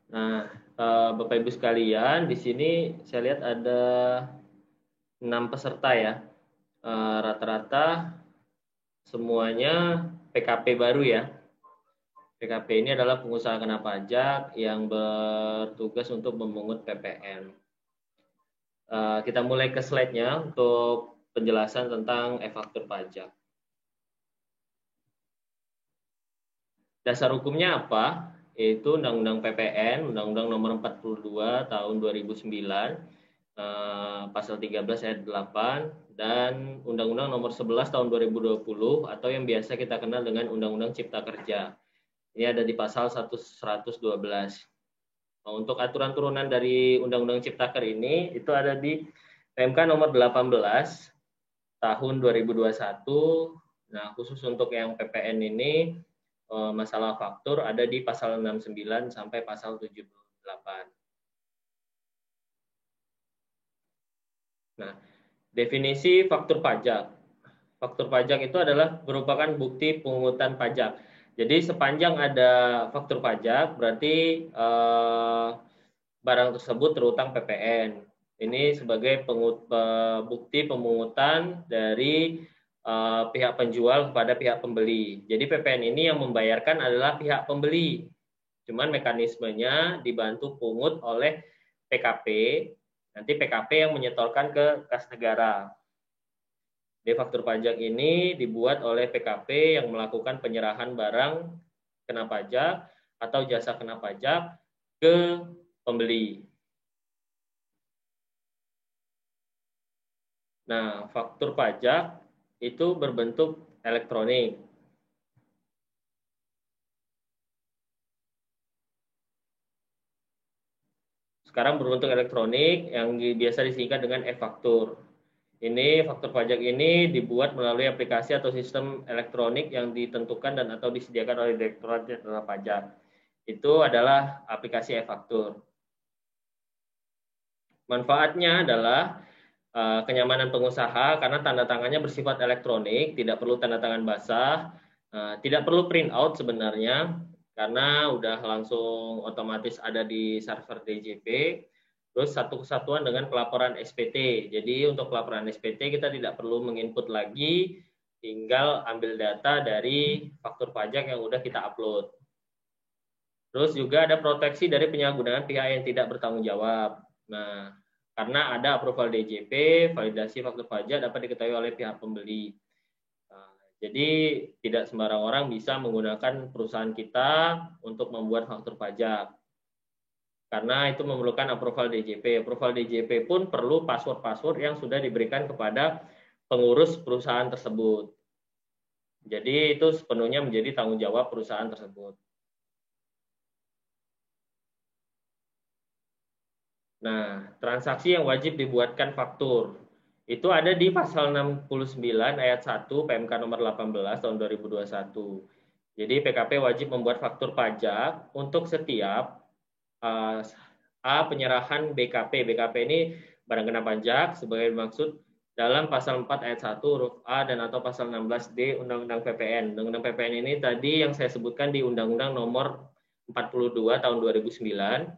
Nah, Bapak Ibu sekalian, di sini saya lihat ada 6 peserta ya. Rata-rata semuanya PKP baru ya. PKP ini adalah pengusaha kena pajak yang bertugas untuk memungut PPN. Kita mulai ke slide-nya untuk penjelasan tentang e-faktur pajak. Dasar hukumnya apa? Yaitu Undang-Undang PPN, Undang-Undang Nomor 42 Tahun 2009, Pasal 13 Ayat 8, dan Undang-Undang Nomor 11 Tahun 2020 atau yang biasa kita kenal dengan Undang-Undang Cipta Kerja. Ini ada di pasal 112. Nah, untuk aturan turunan dari Undang-Undang Ciptaker ini itu ada di PMK nomor 18 tahun 2021. Nah, khusus untuk yang PPN ini masalah faktur ada di pasal 69 sampai pasal 78. Nah, definisi faktur pajak. Faktur pajak itu adalah merupakan bukti pungutan pajak. Jadi sepanjang ada faktur pajak berarti barang tersebut terutang PPN. Ini sebagai bukti pemungutan dari pihak penjual kepada pihak pembeli. Jadi PPN ini yang membayarkan adalah pihak pembeli. Cuman mekanismenya dibantu pungut oleh PKP. Nanti PKP yang menyetorkan ke kas negara. Jadi faktur pajak ini dibuat oleh PKP yang melakukan penyerahan barang kena pajak atau jasa kena pajak ke pembeli. Nah, faktur pajak itu berbentuk elektronik. Sekarang berbentuk elektronik yang biasa disingkat dengan e-faktur. Ini faktur pajak ini dibuat melalui aplikasi atau sistem elektronik yang ditentukan dan atau disediakan oleh Direktorat Jenderal Pajak. Itu adalah aplikasi e-faktur. Manfaatnya adalah kenyamanan pengusaha karena tanda tangannya bersifat elektronik, tidak perlu tanda tangan basah, tidak perlu print out sebenarnya karena udah langsung otomatis ada di server DJP. Terus satu kesatuan dengan pelaporan SPT. Jadi untuk pelaporan SPT kita tidak perlu menginput lagi, tinggal ambil data dari faktur pajak yang udah kita upload. Terus juga ada proteksi dari penyalahgunaan pihak yang tidak bertanggung jawab. Nah, karena ada approval DJP, validasi faktur pajak dapat diketahui oleh pihak pembeli. Nah, jadi tidak sembarang orang bisa menggunakan perusahaan kita untuk membuat faktur pajak. Karena itu memerlukan approval DJP. Approval DJP pun perlu password-password yang sudah diberikan kepada pengurus perusahaan tersebut. Jadi itu sepenuhnya menjadi tanggung jawab perusahaan tersebut. Nah, transaksi yang wajib dibuatkan faktur itu ada di pasal 69 ayat 1 PMK nomor 18 tahun 2021. Jadi PKP wajib membuat faktur pajak untuk setiap penyerahan BKP. BKP ini barang kena pajak sebagai maksud dalam pasal 4 ayat 1 huruf A dan atau pasal 16D Undang-Undang PPN. Undang-Undang PPN ini tadi yang saya sebutkan di Undang-Undang nomor 42 tahun 2009.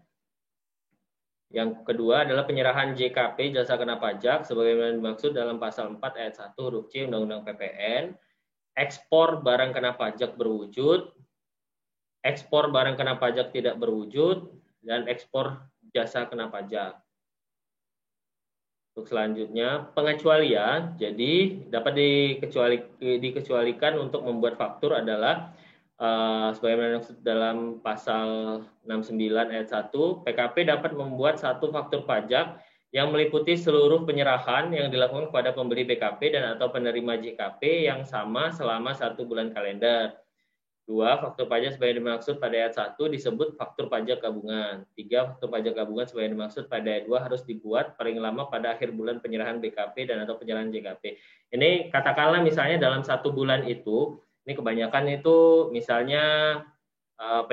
Yang kedua adalah penyerahan JKP jasa kena pajak sebagaimana dimaksud dalam pasal 4 ayat 1 huruf C Undang-Undang PPN, ekspor barang kena pajak berwujud, ekspor barang kena pajak tidak berwujud, dan ekspor jasa kena pajak. Untuk selanjutnya, pengecualian, jadi dapat dikecualikan untuk membuat faktur adalah sebagaimana dalam pasal 69 ayat 1, PKP dapat membuat satu faktur pajak yang meliputi seluruh penyerahan yang dilakukan kepada pembeli BKP dan atau penerima JKP yang sama selama 1 bulan kalender. 2. Faktur pajak sebagai dimaksud pada ayat 1 disebut faktur pajak gabungan. 3. Faktur pajak gabungan sebagai dimaksud pada ayat 2 harus dibuat paling lama pada akhir bulan penyerahan BKP dan atau penyerahan JKP. Ini katakanlah misalnya dalam 1 bulan itu, ini kebanyakan itu misalnya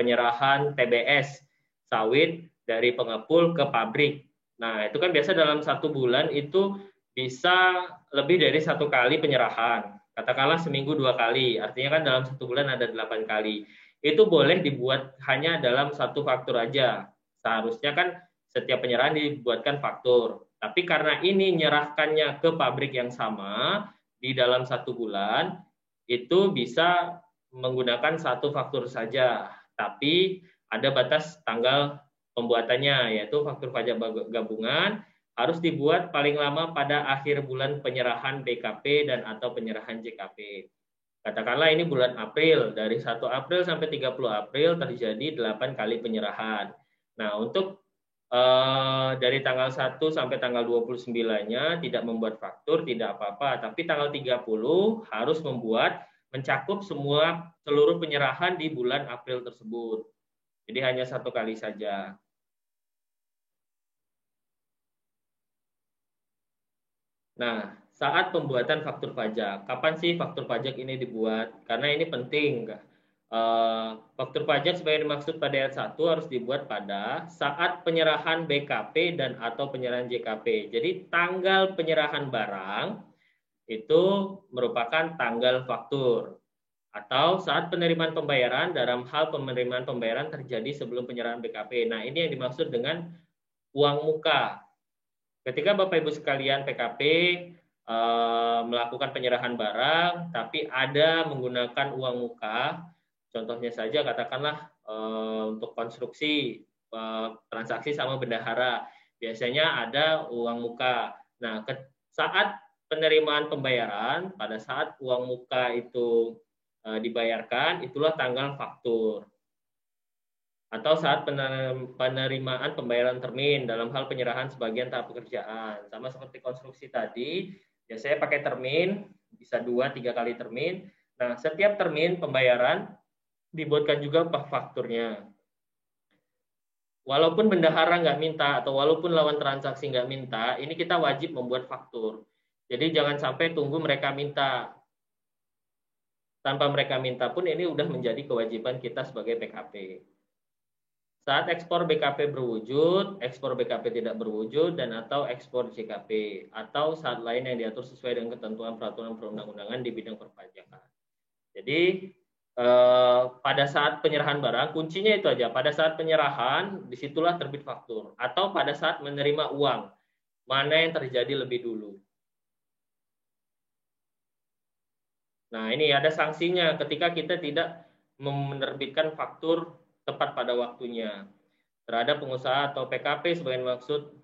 penyerahan TBS sawit dari pengepul ke pabrik. Nah, itu kan biasa dalam 1 bulan itu bisa lebih dari 1 kali penyerahan. Katakanlah seminggu 2 kali, artinya kan dalam 1 bulan ada 8 kali. Itu boleh dibuat hanya dalam 1 faktur aja. Seharusnya kan setiap penyerahan dibuatkan faktur. Tapi karena ini nyerahkannya ke pabrik yang sama di dalam 1 bulan, itu bisa menggunakan 1 faktur saja. Tapi ada batas tanggal pembuatannya, yaitu faktur pajak gabungan harus dibuat paling lama pada akhir bulan penyerahan BKP dan atau penyerahan JKP. Katakanlah ini bulan April, dari 1 April sampai 30 April terjadi 8 kali penyerahan. Nah, untuk dari tanggal 1 sampai tanggal 29-nya tidak membuat faktur, tidak apa-apa. Tapi tanggal 30 harus mencakup seluruh penyerahan di bulan April tersebut. Jadi hanya 1 kali saja. Nah, saat pembuatan faktur pajak, kapan sih faktur pajak ini dibuat? Karena ini penting. Faktur pajak sebagai dimaksud pada ayat 1 harus dibuat pada saat penyerahan BKP dan atau penyerahan JKP. Jadi tanggal penyerahan barang itu merupakan tanggal faktur. Atau saat penerimaan pembayaran dalam hal penerimaan pembayaran terjadi sebelum penyerahan BKP. Nah, ini yang dimaksud dengan uang muka. Ketika Bapak Ibu sekalian PKP melakukan penyerahan barang, tapi ada menggunakan uang muka, contohnya saja katakanlah untuk konstruksi transaksi sama bendahara, biasanya ada uang muka. Nah, saat penerimaan pembayaran, pada saat uang muka itu dibayarkan, itulah tanggal faktur. Atau saat penerimaan pembayaran termin dalam hal penyerahan sebagian tahap pekerjaan. Sama seperti konstruksi tadi, biasanya pakai termin, bisa 2-3 kali termin. Nah, setiap termin pembayaran dibuatkan juga fakturnya. Walaupun bendahara nggak minta atau walaupun lawan transaksi nggak minta, ini kita wajib membuat faktur. Jadi jangan sampai tunggu mereka minta. Tanpa mereka minta pun ini udah menjadi kewajiban kita sebagai PKP. Saat ekspor BKP berwujud, ekspor BKP tidak berwujud, dan atau ekspor JKP, atau saat lain yang diatur sesuai dengan ketentuan peraturan perundang-undangan di bidang perpajakan. Jadi pada saat penyerahan barang, kuncinya itu aja. Pada saat penyerahan, disitulah terbit faktur. Atau pada saat menerima uang, mana yang terjadi lebih dulu. Nah, ini ada sanksinya ketika kita tidak menerbitkan faktur tepat pada waktunya terhadap pengusaha atau PKP sebagai maksud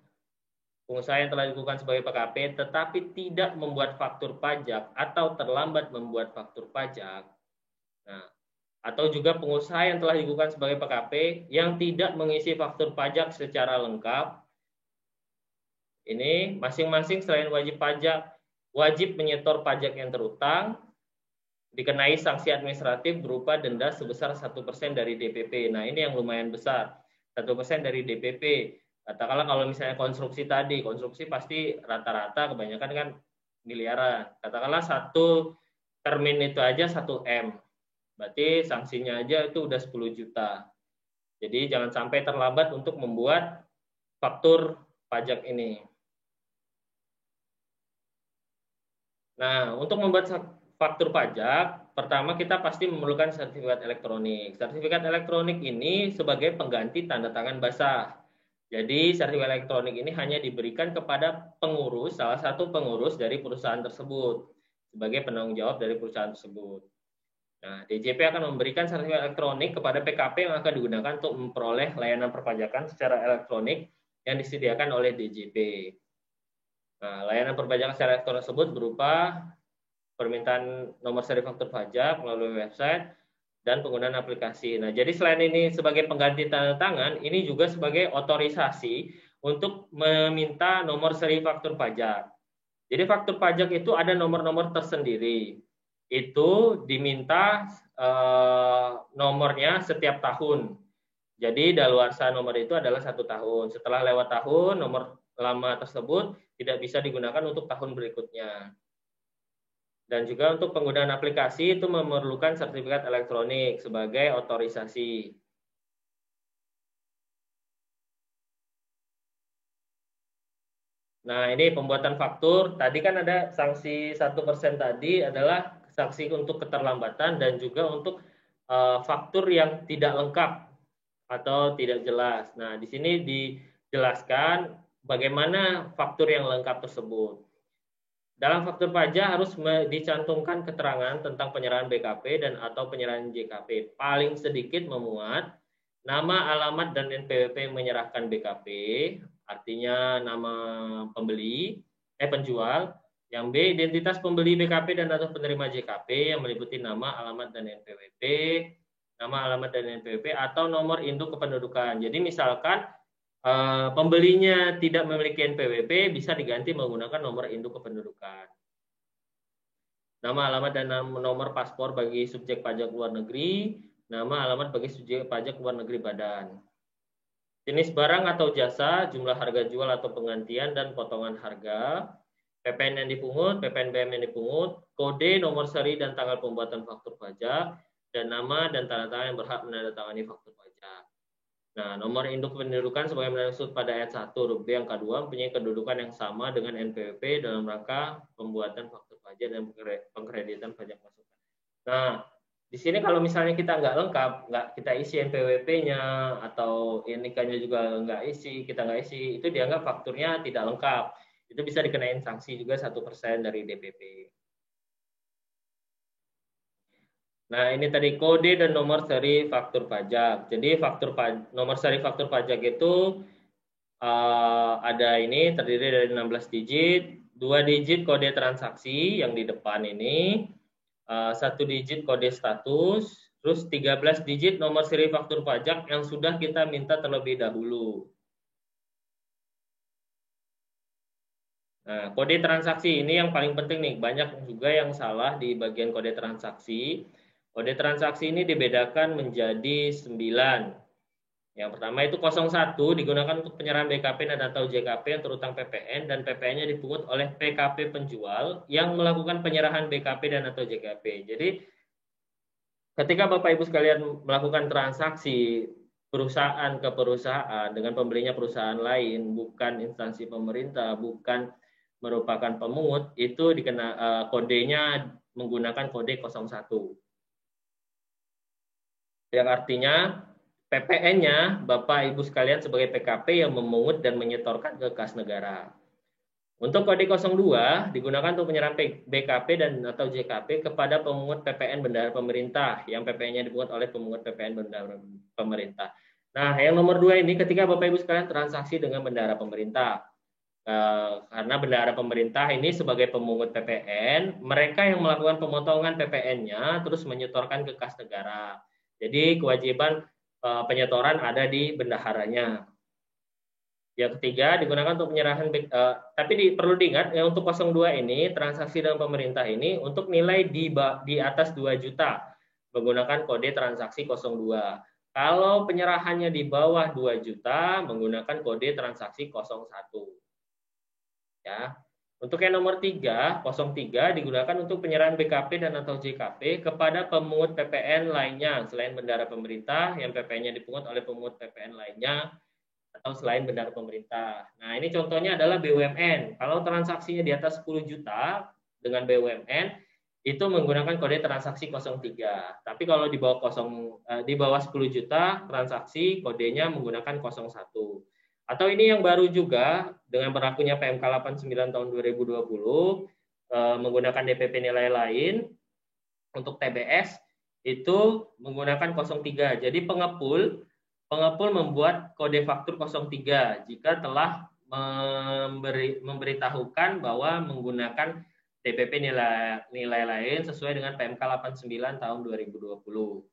pengusaha yang telah dikukuhkan sebagai PKP tetapi tidak membuat faktur pajak atau terlambat membuat faktur pajak. Nah, atau juga pengusaha yang telah dikukuhkan sebagai PKP yang tidak mengisi faktur pajak secara lengkap. Ini masing-masing selain wajib pajak, wajib menyetor pajak yang terutang, dikenai sanksi administratif berupa denda sebesar 1% dari DPP. Nah, ini yang lumayan besar. 1% dari DPP. Katakanlah kalau misalnya konstruksi tadi, konstruksi pasti rata-rata kebanyakan kan miliaran. Katakanlah 1 termin itu aja 1 M. Berarti sanksinya aja itu udah 10 juta. Jadi jangan sampai terlambat untuk membuat faktur pajak ini. Nah, untuk membuat faktur pajak, pertama kita pasti memerlukan sertifikat elektronik. Sertifikat elektronik ini sebagai pengganti tanda tangan basah. Jadi sertifikat elektronik ini hanya diberikan kepada pengurus, salah satu pengurus dari perusahaan tersebut, sebagai penanggung jawab dari perusahaan tersebut. Nah, DJP akan memberikan sertifikat elektronik kepada PKP yang akan digunakan untuk memperoleh layanan perpajakan secara elektronik yang disediakan oleh DJP. Nah, layanan perpajakan secara elektronik tersebut berupa permintaan nomor seri faktur pajak melalui website dan penggunaan aplikasi. Nah, jadi selain ini sebagai pengganti tanda tangan, ini juga sebagai otorisasi untuk meminta nomor seri faktur pajak. Jadi faktur pajak itu ada nomor-nomor tersendiri. Itu diminta nomornya setiap tahun. Jadi daluarsa nomor itu adalah 1 tahun. Setelah lewat tahun, nomor lama tersebut tidak bisa digunakan untuk tahun berikutnya. Dan juga untuk penggunaan aplikasi itu memerlukan sertifikat elektronik sebagai otorisasi. Nah, ini pembuatan faktur. Tadi kan ada sanksi 1% tadi adalah sanksi untuk keterlambatan dan juga untuk faktur yang tidak lengkap. atau tidak jelas. Nah, di sini dijelaskan bagaimana faktur yang lengkap tersebut. Dalam faktur pajak harus dicantumkan keterangan tentang penyerahan BKP dan atau penyerahan JKP. Paling sedikit memuat nama, alamat, dan NPWP menyerahkan BKP, artinya nama penjual. Yang B, identitas pembeli BKP dan atau penerima JKP yang meliputi nama, alamat, dan NPWP, nama, alamat, dan NPWP, atau nomor induk kependudukan. Jadi misalkan pembelinya tidak memiliki NPWP, bisa diganti menggunakan nomor induk kependudukan. Nama, alamat, dan nomor paspor bagi subjek pajak luar negeri, nama, alamat bagi subjek pajak luar negeri badan. Jenis barang atau jasa, jumlah harga jual atau penggantian, dan potongan harga, PPN yang dipungut, PPNBM yang dipungut, kode, nomor seri, dan tanggal pembuatan faktur pajak, dan nama dan tanda tangan yang berhak menandatangani faktur pajak. Nah, nomor induk kependudukan sebagaimana dimaksud pada ayat 1 huruf B angka 2 mempunyai kedudukan yang sama dengan NPWP dalam rangka pembuatan faktur pajak dan pengkreditan pajak masukan. Nah, di sini kalau misalnya kita nggak lengkap, nggak kita isi NPWP-nya atau NIK-nya juga nggak isi, kita nggak isi, itu dianggap fakturnya tidak lengkap. Itu bisa dikenain sanksi juga 1% dari DPP. Nah, ini tadi kode dan nomor seri faktur pajak. Jadi nomor seri faktur pajak itu ada ini terdiri dari 16 digit, 2 digit kode transaksi yang di depan ini, 1 digit kode status, terus 13 digit nomor seri faktur pajak yang sudah kita minta terlebih dahulu. Nah, kode transaksi ini yang paling penting nih, banyak juga yang salah di bagian kode transaksi. Kode transaksi ini dibedakan menjadi 9. Yang pertama itu 01 digunakan untuk penyerahan BKP dan atau JKP yang terutang PPN dan PPN-nya dipungut oleh PKP penjual yang melakukan penyerahan BKP dan atau JKP. Jadi ketika Bapak Ibu sekalian melakukan transaksi perusahaan ke perusahaan dengan pembelinya perusahaan lain, bukan instansi pemerintah, bukan merupakan pemungut, itu kodenya menggunakan kode 01. Yang artinya PPN-nya Bapak Ibu sekalian sebagai PKP yang memungut dan menyetorkan ke kas negara. Untuk kode 02 digunakan untuk penyerahan BKP dan atau JKP kepada pemungut PPN bendahara pemerintah yang PPN-nya dipungut oleh pemungut PPN bendahara pemerintah. Nah, yang nomor 2 ini ketika Bapak Ibu sekalian transaksi dengan bendahara pemerintah. Karena bendahara pemerintah ini sebagai pemungut PPN, mereka yang melakukan pemotongan PPN-nya terus menyetorkan ke kas negara. Jadi kewajiban penyetoran ada di bendaharanya. Yang ketiga digunakan untuk penyerahan, tapi perlu diingat ya, untuk 02 ini transaksi dengan pemerintah ini untuk nilai di atas 2 juta menggunakan kode transaksi 02. Kalau penyerahannya di bawah 2 juta menggunakan kode transaksi 01. Ya. Untuk yang nomor 3, 03 digunakan untuk penyerahan BKP dan atau JKP kepada pemungut PPN lainnya selain bendahara pemerintah yang PPN-nya dipungut oleh pemungut PPN lainnya atau selain bendahara pemerintah. Nah, ini contohnya adalah BUMN. Kalau transaksinya di atas 10 juta dengan BUMN itu menggunakan kode transaksi 03. Tapi kalau di bawah 10 juta transaksi kodenya menggunakan 01. Atau ini yang baru juga dengan berlakunya PMK 89 tahun 2020 menggunakan DPP nilai lain untuk TBS itu menggunakan 03. Jadi pengepul membuat kode faktur 03 jika telah memberitahukan bahwa menggunakan DPP nilai lain sesuai dengan PMK 89 tahun 2020.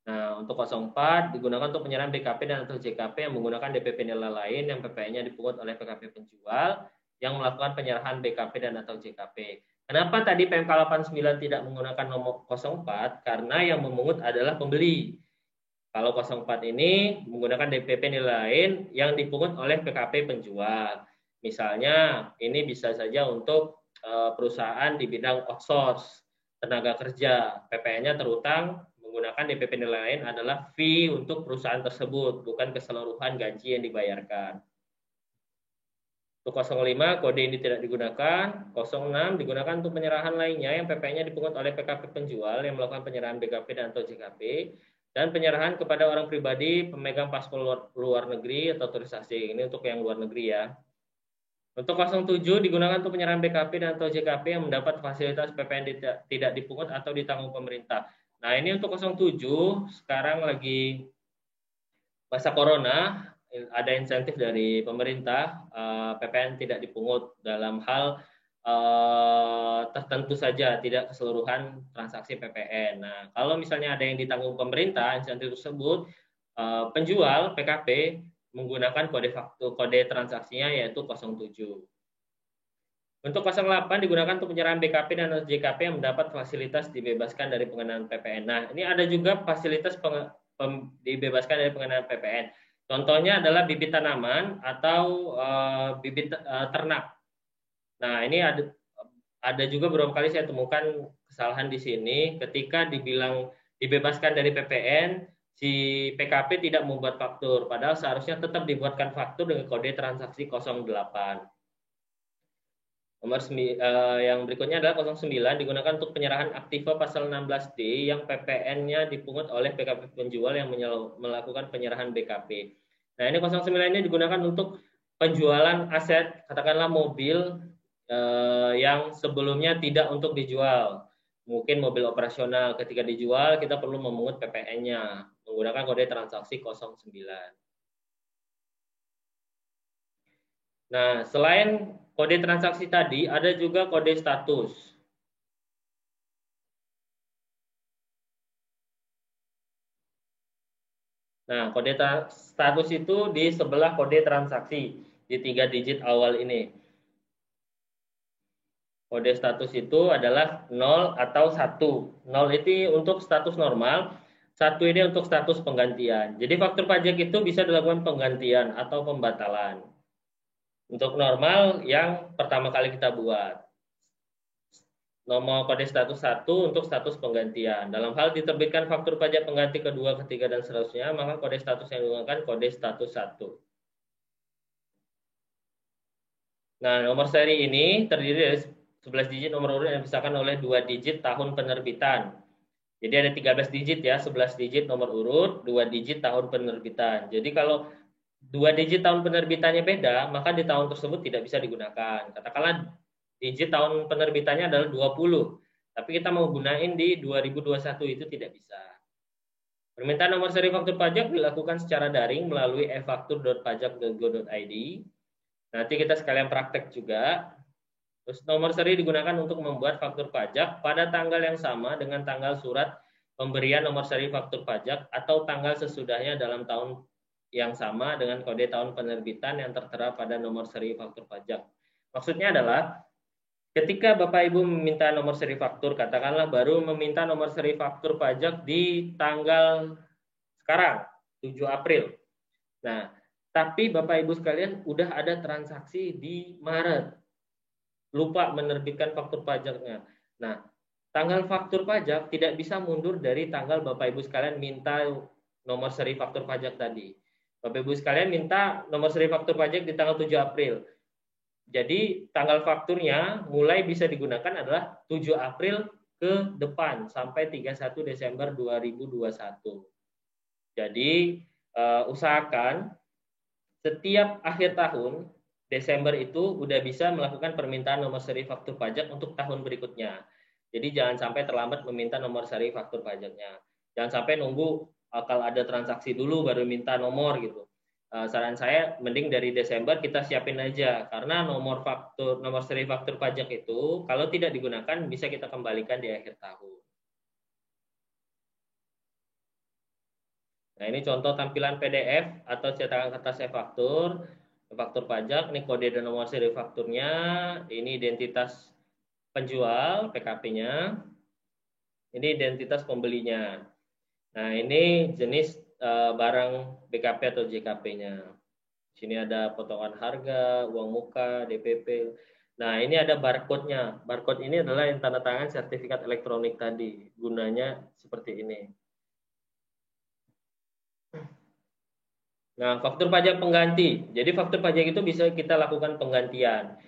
Nah, untuk 04 digunakan untuk penyerahan BKP dan atau JKP yang menggunakan DPP nilai lain yang PPN-nya dipungut oleh PKP penjual yang melakukan penyerahan BKP dan atau JKP. Kenapa tadi PMK 89 tidak menggunakan nomor 04? Karena yang memungut adalah pembeli. Kalau 04 ini menggunakan DPP nilai lain yang dipungut oleh PKP penjual. Misalnya ini bisa saja untuk perusahaan di bidang outsource tenaga kerja, PPN-nya terutang menggunakan DPP nilai lain adalah fee untuk perusahaan tersebut, bukan keseluruhan gaji yang dibayarkan. Untuk 05 kode ini tidak digunakan, 06 digunakan untuk penyerahan lainnya yang PPN-nya dipungut oleh PKP penjual yang melakukan penyerahan BKP dan atau JKP dan penyerahan kepada orang pribadi pemegang paspor luar negeri atau turis asing. Ini untuk yang luar negeri ya. Untuk 07 digunakan untuk penyerahan BKP dan atau JKP yang mendapat fasilitas PPN tidak dipungut atau ditanggung pemerintah. Nah, ini untuk 07 sekarang lagi masa corona, ada insentif dari pemerintah, PPN tidak dipungut dalam hal tertentu saja, tidak keseluruhan transaksi PPN. Nah, kalau misalnya ada yang ditanggung pemerintah, insentif tersebut, penjual PKP menggunakan kode transaksinya yaitu 07. Untuk 08 digunakan untuk penyerahan BKP dan JKP yang mendapat fasilitas dibebaskan dari pengenaan PPN. Nah, ini ada juga fasilitas dibebaskan dari pengenaan PPN. Contohnya adalah bibit tanaman atau bibit ternak. Nah, ini ada juga beberapa kali saya temukan kesalahan di sini ketika dibilang dibebaskan dari PPN, si PKP tidak membuat faktur, padahal seharusnya tetap dibuatkan faktur dengan kode transaksi 08. Yang berikutnya adalah 09 digunakan untuk penyerahan aktiva pasal 16D yang PPN-nya dipungut oleh PKP penjual yang melakukan penyerahan BKP. Nah, ini 09 ini digunakan untuk penjualan aset, katakanlah mobil yang sebelumnya tidak untuk dijual. Mungkin mobil operasional, ketika dijual kita perlu memungut PPN-nya menggunakan kode transaksi 09. Nah, selain kode transaksi tadi, ada juga kode status. Nah, kode status itu di sebelah kode transaksi, di 3 digit awal ini. Kode status itu adalah 0 atau 1. 0 itu untuk status normal, 1 ini untuk status penggantian. Jadi faktur pajak itu bisa dilakukan penggantian atau pembatalan. Untuk normal yang pertama kali kita buat. Nomor kode status 1 untuk status penggantian. Dalam hal diterbitkan faktur pajak pengganti kedua, ketiga, dan seterusnya, maka kode status yang digunakan kode status 1. Nah, nomor seri ini terdiri dari 11 digit nomor urut yang dipisahkan oleh 2 digit tahun penerbitan. Jadi ada 13 digit ya, 11 digit nomor urut, 2 digit tahun penerbitan. Jadi kalau 2 digit tahun penerbitannya beda, maka di tahun tersebut tidak bisa digunakan. Katakanlah digit tahun penerbitannya adalah 20, tapi kita mau gunain di 2021 itu tidak bisa. Permintaan nomor seri faktur pajak dilakukan secara daring melalui e-faktur.pajak.go.id. Nanti kita sekalian praktek juga. Terus nomor seri digunakan untuk membuat faktur pajak pada tanggal yang sama dengan tanggal surat pemberian nomor seri faktur pajak atau tanggal sesudahnya dalam tahun yang sama dengan kode tahun penerbitan yang tertera pada nomor seri faktur pajak. Maksudnya adalah ketika Bapak Ibu meminta nomor seri faktur, katakanlah baru meminta nomor seri faktur pajak di tanggal sekarang, 7 April. Nah, tapi Bapak Ibu sekalian udah ada transaksi di Maret. Lupa menerbitkan faktur pajaknya. Nah, tanggal faktur pajak tidak bisa mundur dari tanggal Bapak Ibu sekalian minta nomor seri faktur pajak tadi. Bapak Ibu sekalian minta nomor seri faktur pajak di tanggal 7 April. Jadi tanggal fakturnya mulai bisa digunakan adalah 7 April ke depan sampai 31 Desember 2021. Jadi usahakan setiap akhir tahun Desember itu udah bisa melakukan permintaan nomor seri faktur pajak untuk tahun berikutnya. Jadi jangan sampai terlambat meminta nomor seri faktur pajaknya. Jangan sampai nunggu kalau ada transaksi dulu baru minta nomor gitu. Saran saya mending dari Desember kita siapin aja karena nomor seri faktur pajak itu kalau tidak digunakan bisa kita kembalikan di akhir tahun. Nah, ini contoh tampilan PDF atau cetakan kertas e-faktur. Faktur pajak, ini kode dan nomor seri fakturnya, ini identitas penjual PKP-nya, ini identitas pembelinya. Nah, ini jenis barang BKP atau JKP-nya. Sini ada potongan harga, uang muka, DPP. Nah, ini ada barcode-nya. Barcode ini adalah yang tanda tangan sertifikat elektronik tadi. Gunanya seperti ini. Nah, faktur pajak pengganti. Jadi faktur pajak itu bisa kita lakukan penggantian.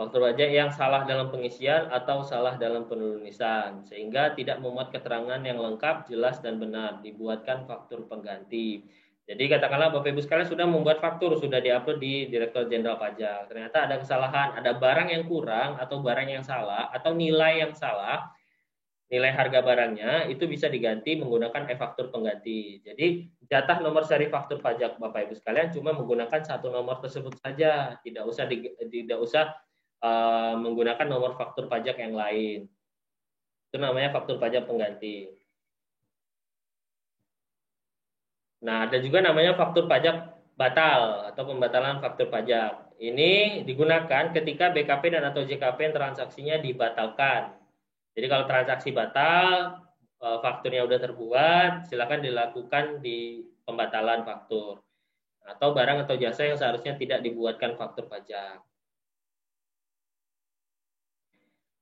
Faktur pajak yang salah dalam pengisian atau salah dalam penulisan, sehingga tidak memuat keterangan yang lengkap, jelas, dan benar, dibuatkan faktur pengganti. Jadi katakanlah Bapak Ibu sekalian sudah membuat faktur, sudah diupload di Direktorat Jenderal Pajak. Ternyata ada kesalahan, ada barang yang kurang, atau barang yang salah, atau nilai yang salah, nilai harga barangnya itu bisa diganti menggunakan e-faktur pengganti. Jadi jatah nomor seri faktur pajak Bapak Ibu sekalian cuma menggunakan satu nomor tersebut saja, tidak usah menggunakan nomor faktur pajak yang lain. Itu namanya faktur pajak pengganti. Nah, ada juga namanya faktur pajak batal atau pembatalan faktur pajak. Ini digunakan ketika BKP dan atau JKP yang transaksinya dibatalkan. Jadi kalau transaksi batal, fakturnya udah terbuat, silakan dilakukan di pembatalan faktur. Atau barang atau jasa yang seharusnya tidak dibuatkan faktur pajak.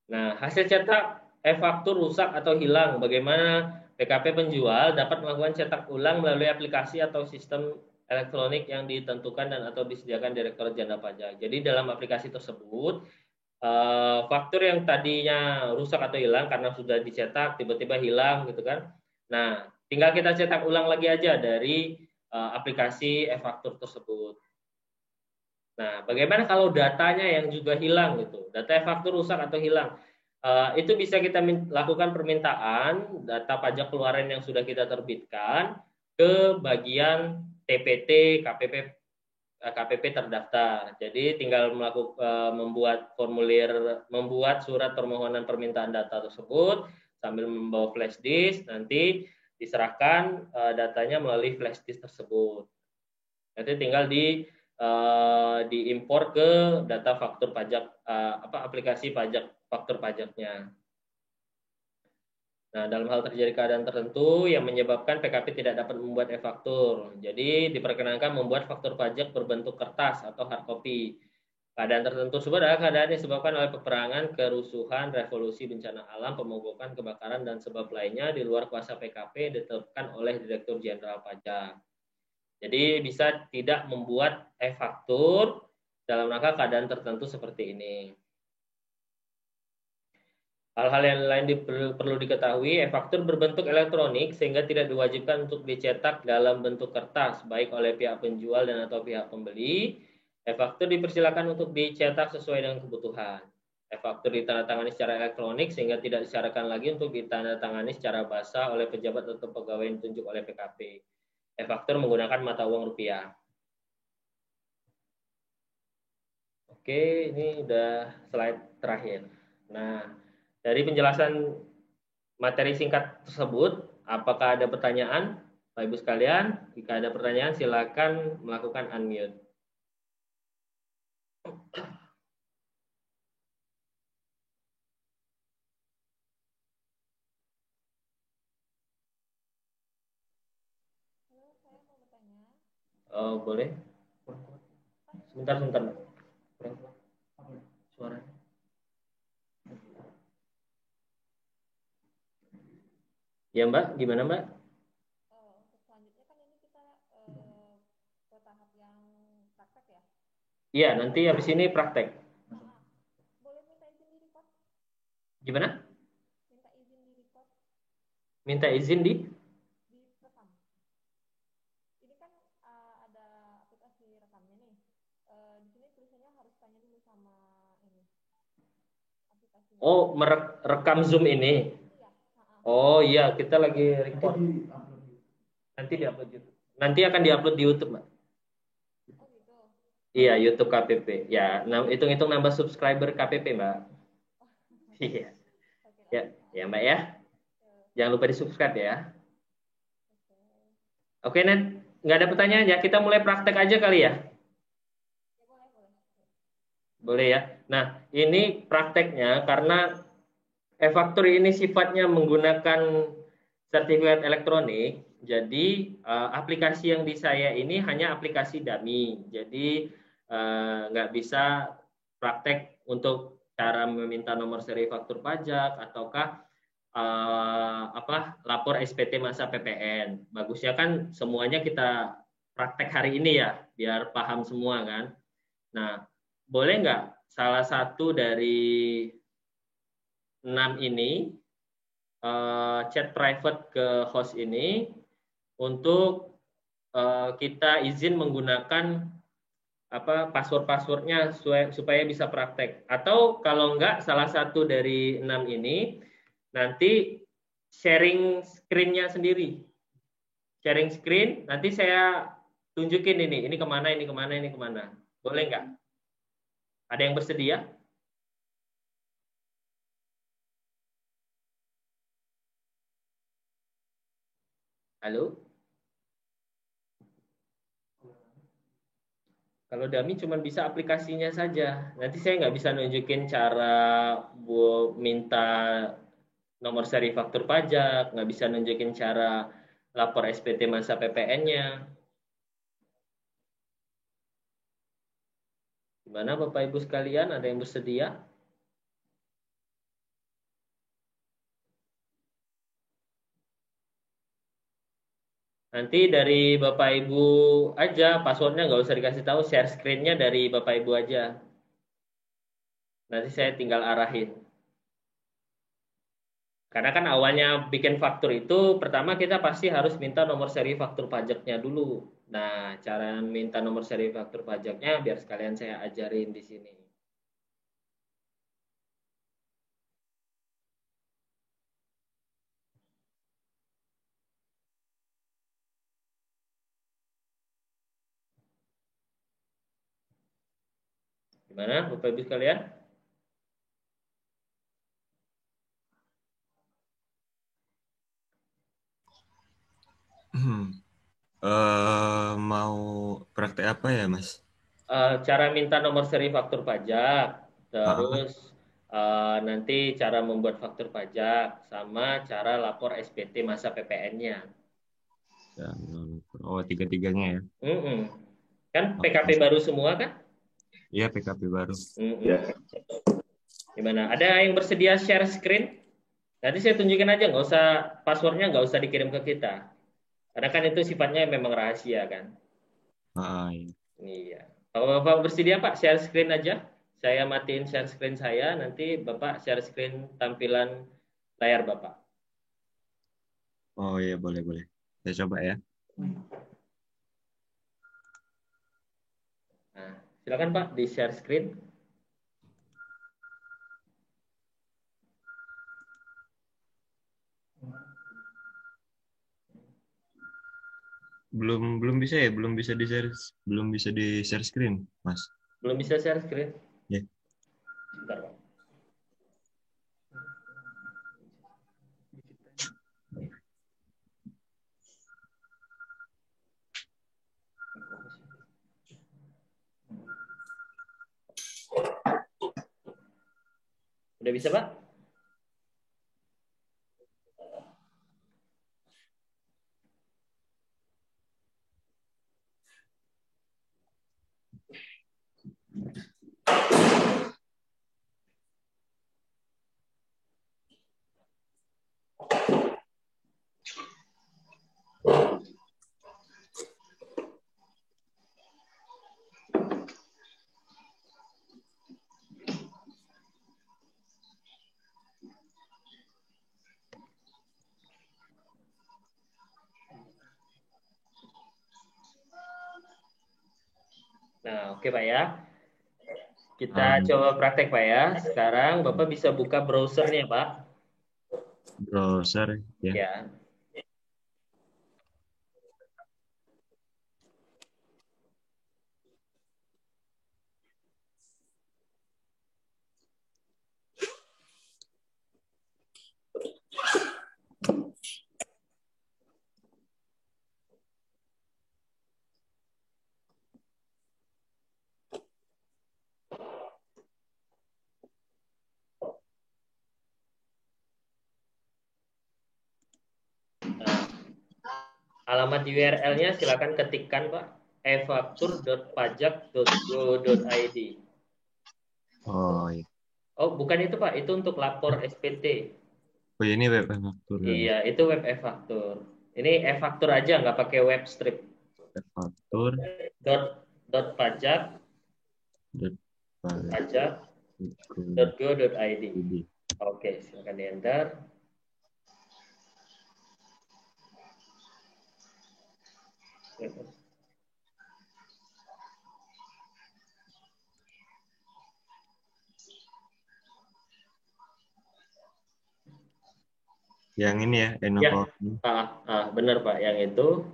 Nah, hasil cetak e-faktur rusak atau hilang, bagaimana PKP penjual dapat melakukan cetak ulang melalui aplikasi atau sistem elektronik yang ditentukan dan atau disediakan Direktorat Jenderal Pajak. Jadi dalam aplikasi tersebut, faktur yang tadinya rusak atau hilang karena sudah dicetak tiba-tiba hilang gitu kan. Nah, tinggal kita cetak ulang lagi aja dari aplikasi e-faktur tersebut. Nah, bagaimana kalau datanya yang juga hilang gitu? Data e-faktur rusak atau hilang. Itu bisa kita lakukan permintaan data pajak keluaran yang sudah kita terbitkan ke bagian TPT KPP terdaftar. Jadi tinggal membuat surat permohonan permintaan data tersebut sambil membawa flash disk, nanti diserahkan datanya melalui flash disk tersebut. Nanti tinggal diimpor ke data faktur pajak aplikasi pajak faktur pajaknya. Nah, dalam hal terjadi keadaan tertentu yang menyebabkan PKP tidak dapat membuat e-faktur, jadi diperkenankan membuat faktur pajak berbentuk kertas atau hard copy. Keadaan tertentu tersebut adalah keadaan yang disebabkan oleh peperangan, kerusuhan, revolusi, bencana alam, pemogokan, kebakaran, dan sebab lainnya di luar kuasa PKP ditetapkan oleh Direktur Jenderal Pajak. Jadi bisa tidak membuat e-faktur dalam rangka keadaan tertentu seperti ini. Hal-hal yang lain perlu diketahui, e-faktur berbentuk elektronik sehingga tidak diwajibkan untuk dicetak dalam bentuk kertas, baik oleh pihak penjual dan atau pihak pembeli. E-faktur dipersilakan untuk dicetak sesuai dengan kebutuhan. E-faktur ditandatangani secara elektronik sehingga tidak disyaratkan lagi untuk ditandatangani secara basah oleh pejabat atau pegawai yang ditunjuk oleh PKP. E-faktur menggunakan mata uang rupiah. Oke, ini udah slide terakhir. Nah, dari penjelasan materi singkat tersebut, apakah ada pertanyaan, Bapak Ibu sekalian? Jika ada pertanyaan, silakan melakukan unmute. Halo, saya mau bertanya. Boleh? Sebentar. Suaranya. Ya Mbak, gimana Mbak? Untuk selanjutnya kan ini kita ke tahap yang praktek ya? Iya, nanti habis ini praktek. Boleh minta izin di record? Gimana? Minta izin di record? Minta izin di? Di rekam. Ini kan ada aplikasi rekamnya nih. Di sini tulisannya harus tanya dulu sama ini aplikasinya. Oh, merekam Zoom ini. Iya. Oh iya, kita lagi record. Nanti diupload YouTube. Nanti akan diupload di YouTube, Mbak. Oh gitu. Iya, YouTube KPP. Ya, hitung-hitung nambah subscriber KPP, Mbak. Iya. Ya, ya Mbak ya. Jangan lupa di-subscribe ya. Oke, Net. Nggak ada pertanyaan ya. Kita mulai praktek aja kali ya. Boleh ya. Nah, ini prakteknya karena e-faktur ini sifatnya menggunakan sertifikat elektronik. Jadi aplikasi yang di saya ini hanya aplikasi dummy. Jadi nggak bisa praktek untuk cara meminta nomor seri faktur pajak ataukah lapor SPT masa PPN. Bagusnya kan semuanya kita praktek hari ini ya, biar paham semua kan. Nah, boleh nggak salah satu dari 6 ini chat private ke host ini untuk kita izin menggunakan password-passwordnya supaya bisa praktek. Atau kalau enggak salah satu dari 6 ini nanti sharing screen-nya sendiri. Sharing screen, nanti saya tunjukin ini kemana, ini kemana, ini kemana. Boleh nggak? Ada yang bersedia? Halo? Kalau Dami cuma bisa aplikasinya saja. Nanti saya nggak bisa nunjukin cara minta nomor seri faktur pajak, nggak bisa nunjukin cara lapor SPT masa PPN-nya. Gimana Bapak Ibu sekalian, ada yang bersedia? Nanti dari Bapak Ibu aja, passwordnya nggak usah dikasih tahu, share screen-nya dari Bapak Ibu aja. Nanti saya tinggal arahin. Karena kan awalnya bikin faktur itu, pertama kita pasti harus minta nomor seri faktur pajaknya dulu. Nah, cara minta nomor seri faktur pajaknya biar sekalian saya ajarin di sini. Gimana Bapak Ibu sekalian? Mau praktek apa ya, Mas? Cara minta nomor seri faktur pajak, terus nanti cara membuat faktur pajak, sama cara lapor SPT masa PPN-nya. Oh, tiga-tiganya ya? Kan Oke. PKP baru semua kan? Iya, PKP baru. Gimana? Ada yang bersedia share screen? Nanti saya tunjukin aja, nggak usah passwordnya nggak usah dikirim ke kita. Karena kan itu sifatnya memang rahasia kan. Iya. Iya. Kalau Bapak bersedia Pak, share screen aja. Saya matiin share screen saya, nanti Bapak share screen tampilan layar Bapak. Oh iya, boleh. Saya coba ya. Nah, silakan Pak di share screen. Belum bisa ya, belum bisa di share screen, Mas. Belum bisa share screen? Ya. Bentar Pak. Udah bisa Pak? Nah, oke Pak ya. Kita coba praktek Pak ya. Sekarang Bapak bisa buka browsernya Pak. Browser ya. Ya. Alamat URL-nya silakan ketikkan Pak, efaktur.pajak.go.id. Oh iya. Oh, bukan itu Pak, itu untuk lapor SPT. Oh ini web e-faktur. Iya, itu web e-faktur. Ini e-faktur aja, nggak pakai web strip. E-faktur. Dot pajak. Dot pajak.go.id. Oke, silakan di-enter. Yang ini ya, Ya, Enoko. benar Pak, yang itu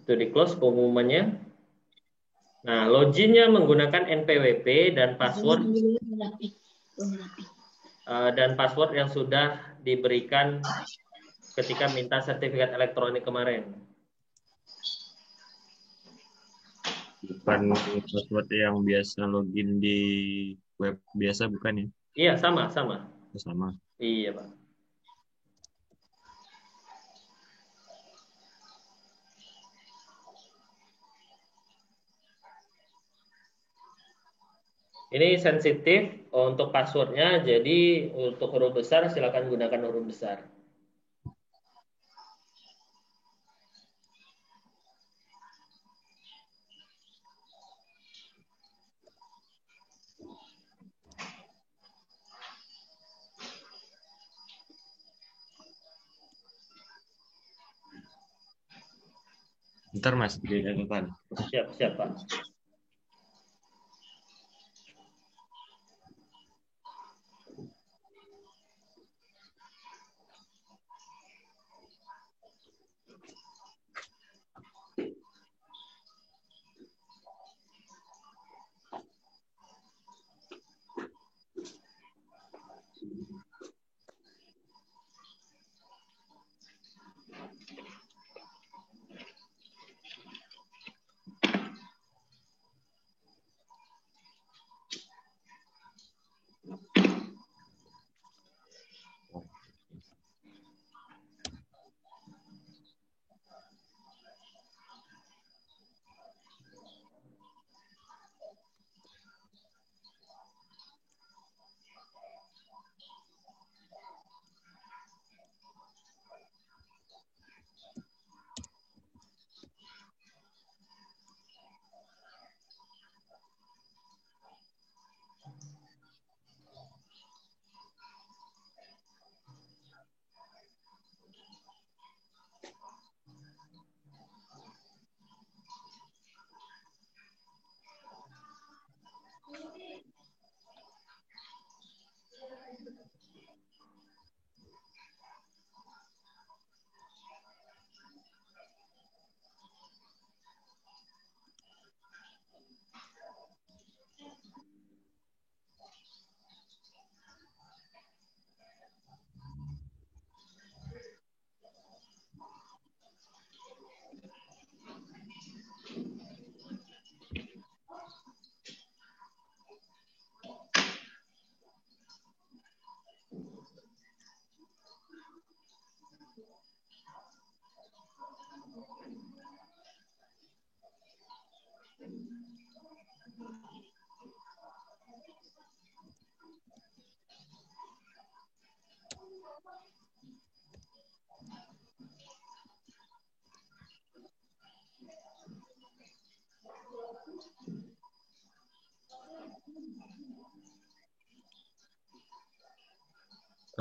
di close pengumumannya. Nah, loginnya menggunakan NPWP dan password yang sudah diberikan ketika minta sertifikat elektronik kemarin. Bukan password yang biasa login di web biasa, bukan ya? Iya, sama. Sama. Iya, Pak. Ini sensitif untuk passwordnya, jadi untuk huruf besar silakan gunakan huruf besar. Ntar Mas, di depan. Siap, Pak.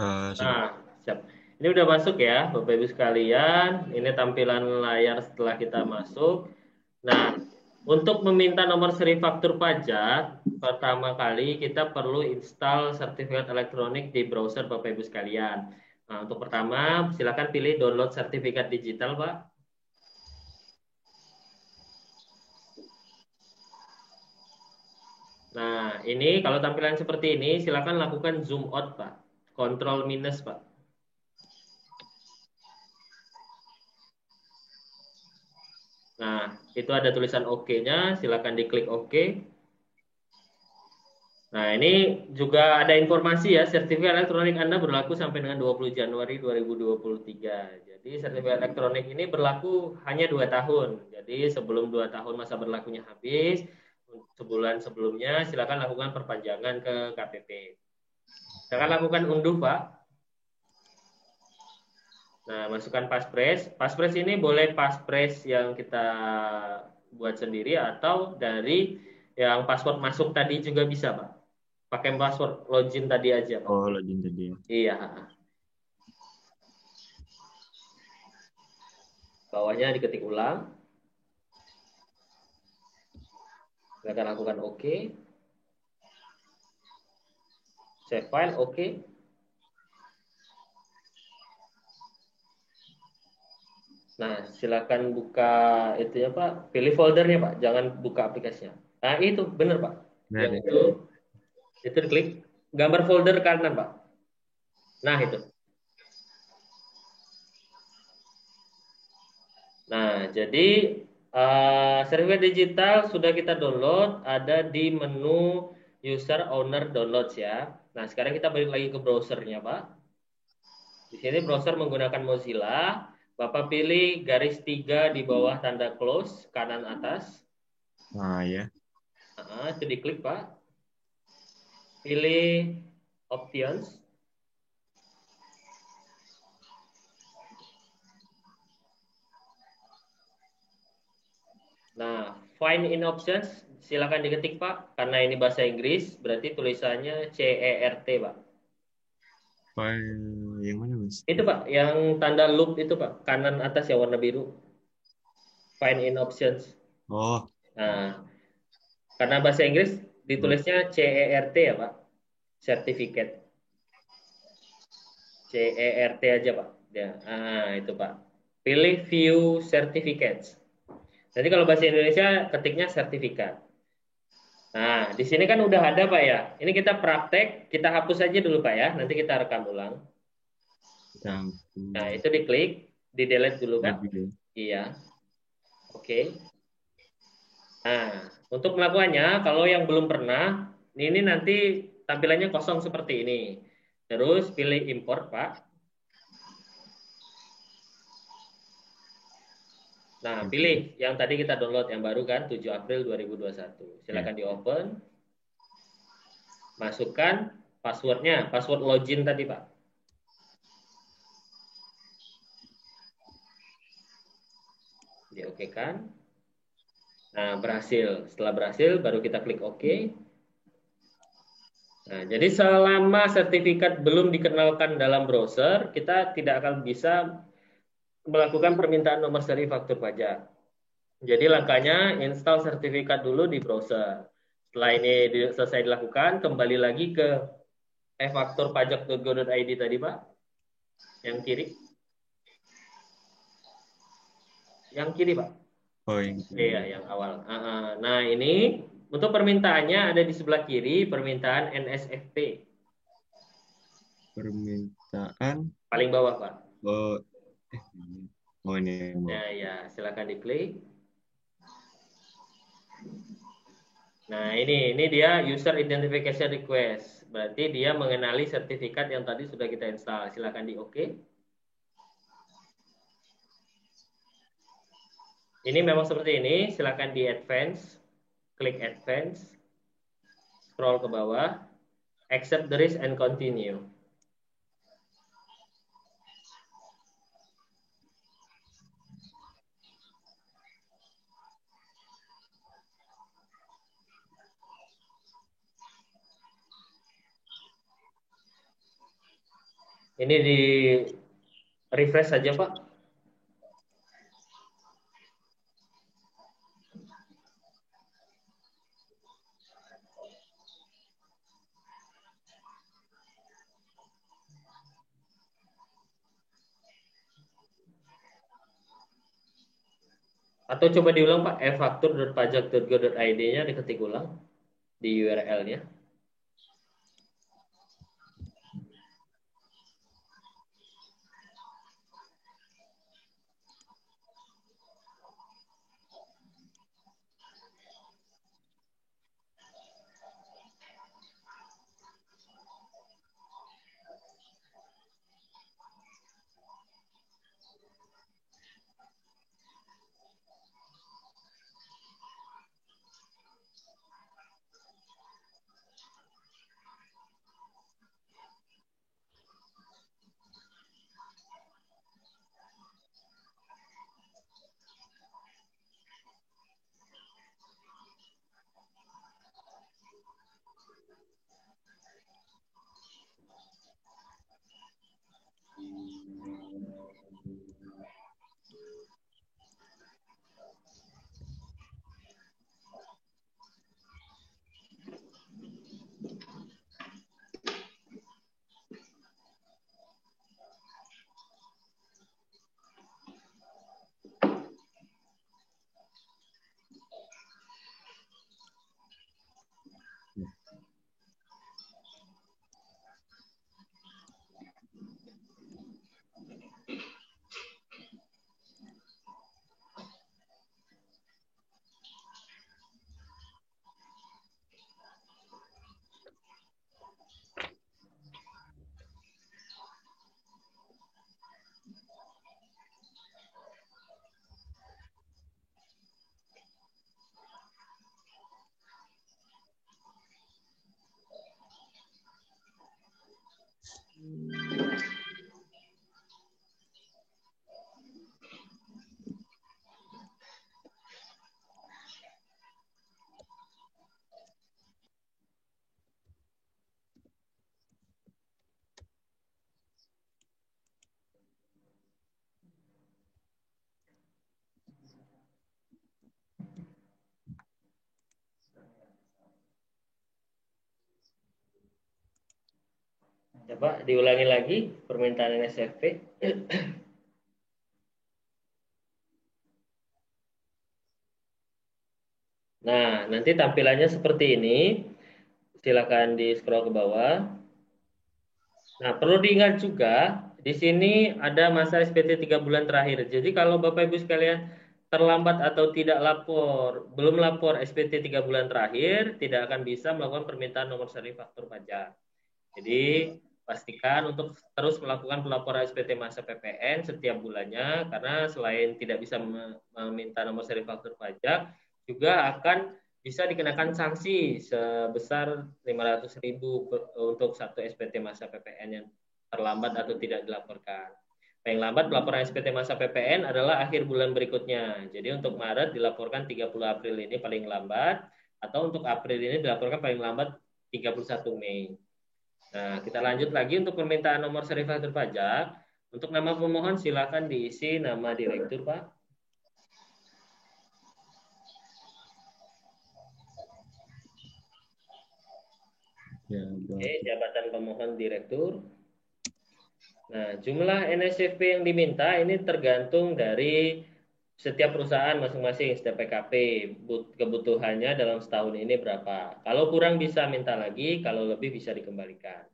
Nah, siap. Ini udah masuk ya, Bapak Ibu sekalian. Ini tampilan layar setelah kita masuk. Nah, untuk meminta nomor seri faktur pajak, pertama kali kita perlu install sertifikat elektronik di browser Bapak Ibu sekalian. Nah, untuk pertama, silakan pilih download sertifikat digital, Pak. Nah, ini kalau tampilan seperti ini, silakan lakukan zoom out, Pak. Control minus, Pak. Nah, itu ada tulisan OK-nya, silakan diklik OK. Nah, ini juga ada informasi ya, sertifikat elektronik Anda berlaku sampai dengan 20 Januari 2023. Jadi, sertifikat elektronik ini berlaku hanya 2 tahun. Jadi, sebelum 2 tahun masa berlakunya habis, sebulan sebelumnya silakan lakukan perpanjangan ke KPP. Silakan lakukan unduh, Pak. Nah, masukkan paspres. Paspres ini boleh paspres yang kita buat sendiri atau dari yang password masuk tadi juga bisa, Pak. Pakai password login tadi aja, Pak. Oh, login tadi ya. Iya. Bawahnya diketik ulang. Silakan lakukan OK. Save file, OK. Nah, silakan buka itu ya Pak. Pilih foldernya Pak, jangan buka aplikasinya. Nah, itu benar Pak. Benar Yang ya. itu klik gambar folder kanan Pak. Nah, itu. Nah, jadi sertifikat digital sudah kita download, ada di menu user owner downloads ya. Nah, sekarang kita balik lagi ke browsernya Pak. Di sini browser menggunakan Mozilla. Bapak pilih garis 3 di bawah tanda close kanan atas. Nah, ya. Itu diklik Pak. Pilih options. Nah, find in options silakan diketik Pak. Karena ini bahasa Inggris, berarti tulisannya CERT Pak. File yang mana, Mas? Itu Pak, yang tanda loop itu Pak, kanan atas yang warna biru. Find in options. Oh, Nah, karena bahasa Inggris ditulisnya CERT ya Pak. Certificate. CERT aja Pak. Ya, itu Pak. Pilih view certificates. Jadi kalau bahasa Indonesia ketiknya sertifikat. Nah, di sini kan udah ada Pak ya. Ini kita praktek, kita hapus aja dulu Pak ya. Nanti kita rekam ulang. yang Nah, itu diklik, di delete dulu Pak. video. Iya. Oke. Nah, untuk melakukannya, kalau yang belum pernah, ini nanti tampilannya kosong seperti ini. Terus pilih import Pak. Nah, pilih yang tadi kita download yang baru kan 7 April 2021. Silakan di open. Masukkan passwordnya, password login tadi Pak. Di oke kan? Nah, berhasil. Setelah berhasil, baru kita klik OK. Nah, jadi selama sertifikat belum dikenalkan dalam browser, kita tidak akan bisa melakukan permintaan nomor seri faktur pajak. Jadi langkahnya install sertifikat dulu di browser. Setelah ini selesai dilakukan, kembali lagi ke e-fakturpajak.go.id tadi Pak, yang kiri. Yang kiri Pak. Oh, yang Iya, yang awal. Nah, ini untuk permintaannya ada di sebelah kiri, permintaan NSFP. permintaan. Paling bawah, Pak. Oh, oh ini. Nah, ya, silakan diklik. Nah, ini dia user identification request. Berarti dia mengenali sertifikat yang tadi sudah kita install. Silakan di OK. Ini memang seperti ini. Silakan di advance. Klik advance. Scroll ke bawah. Accept the risk and continue. Ini di refresh saja, Pak. Atau coba diulang, Pak. efaktur.pajak.go.id-nya diketik ulang di URL-nya. Coba diulangi lagi permintaan NSFP. Nah, nanti tampilannya seperti ini. Silakan di scroll ke bawah. Nah, perlu diingat juga, di sini ada masa SPT 3 bulan terakhir. Jadi kalau Bapak Ibu sekalian terlambat atau tidak lapor, belum lapor SPT 3 bulan terakhir, tidak akan bisa melakukan permintaan nomor seri faktur pajak. Jadi pastikan untuk terus melakukan pelaporan SPT masa PPN setiap bulannya, karena selain tidak bisa meminta nomor seri faktur pajak, juga akan bisa dikenakan sanksi sebesar 500.000 untuk satu SPT masa PPN yang terlambat atau tidak dilaporkan. Paling lambat pelaporan SPT masa PPN adalah akhir bulan berikutnya. Jadi untuk Maret dilaporkan 30 April ini paling lambat, atau untuk April ini dilaporkan paling lambat 31 Mei. Nah, kita lanjut lagi untuk permintaan nomor seri faktur pajak. Untuk nama pemohon silakan diisi nama direktur, Pak. Ya, Oke, jabatan pemohon direktur. Nah, jumlah NSFP yang diminta ini tergantung dari setiap perusahaan masing-masing, setiap PKP. Kebutuhannya dalam setahun ini berapa. Kalau kurang bisa minta lagi, kalau lebih bisa dikembalikan.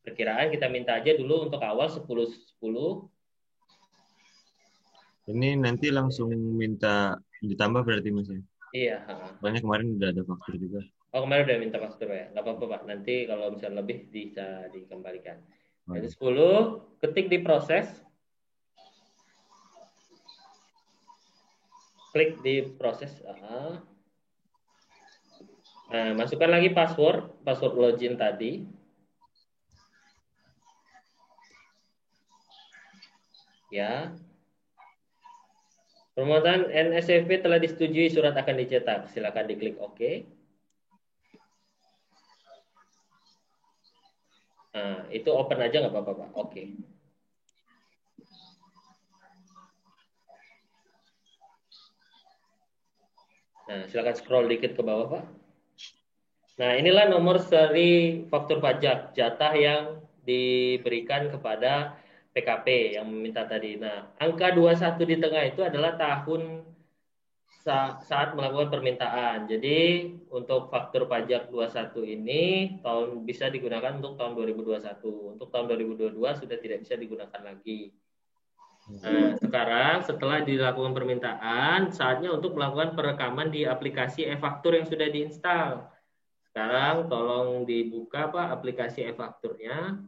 Perkiraan kita minta aja dulu untuk awal 10-10. ini nanti langsung minta ditambah berarti Mas ya? Iya. Soalnya kemarin udah ada faktur juga. Oh, kemarin udah minta faktur ya? Nggak apa-apa, Pak. Nanti kalau misalnya lebih bisa dikembalikan. Oh, Jadi iya. 10, ketik di proses, klik di proses. Nah, masukkan lagi password login tadi. Ya, permohonan NSFP telah disetujui, surat akan dicetak. Silakan diklik OK. Nah, itu open aja nggak apa-apa, Pak. Oke. Nah, silakan scroll dikit ke bawah, Pak. Nah, inilah nomor seri faktur pajak, jatah yang diberikan kepada PKP yang meminta tadi. Nah, angka 21 di tengah itu adalah tahun saat melakukan permintaan. Jadi, untuk faktur pajak 21 ini tahun bisa digunakan untuk tahun 2021. Untuk tahun 2022 sudah tidak bisa digunakan lagi. Nah, sekarang setelah dilakukan permintaan, saatnya untuk melakukan perekaman di aplikasi e-faktur yang sudah diinstal. Sekarang tolong dibuka Pak aplikasi e-fakturnya.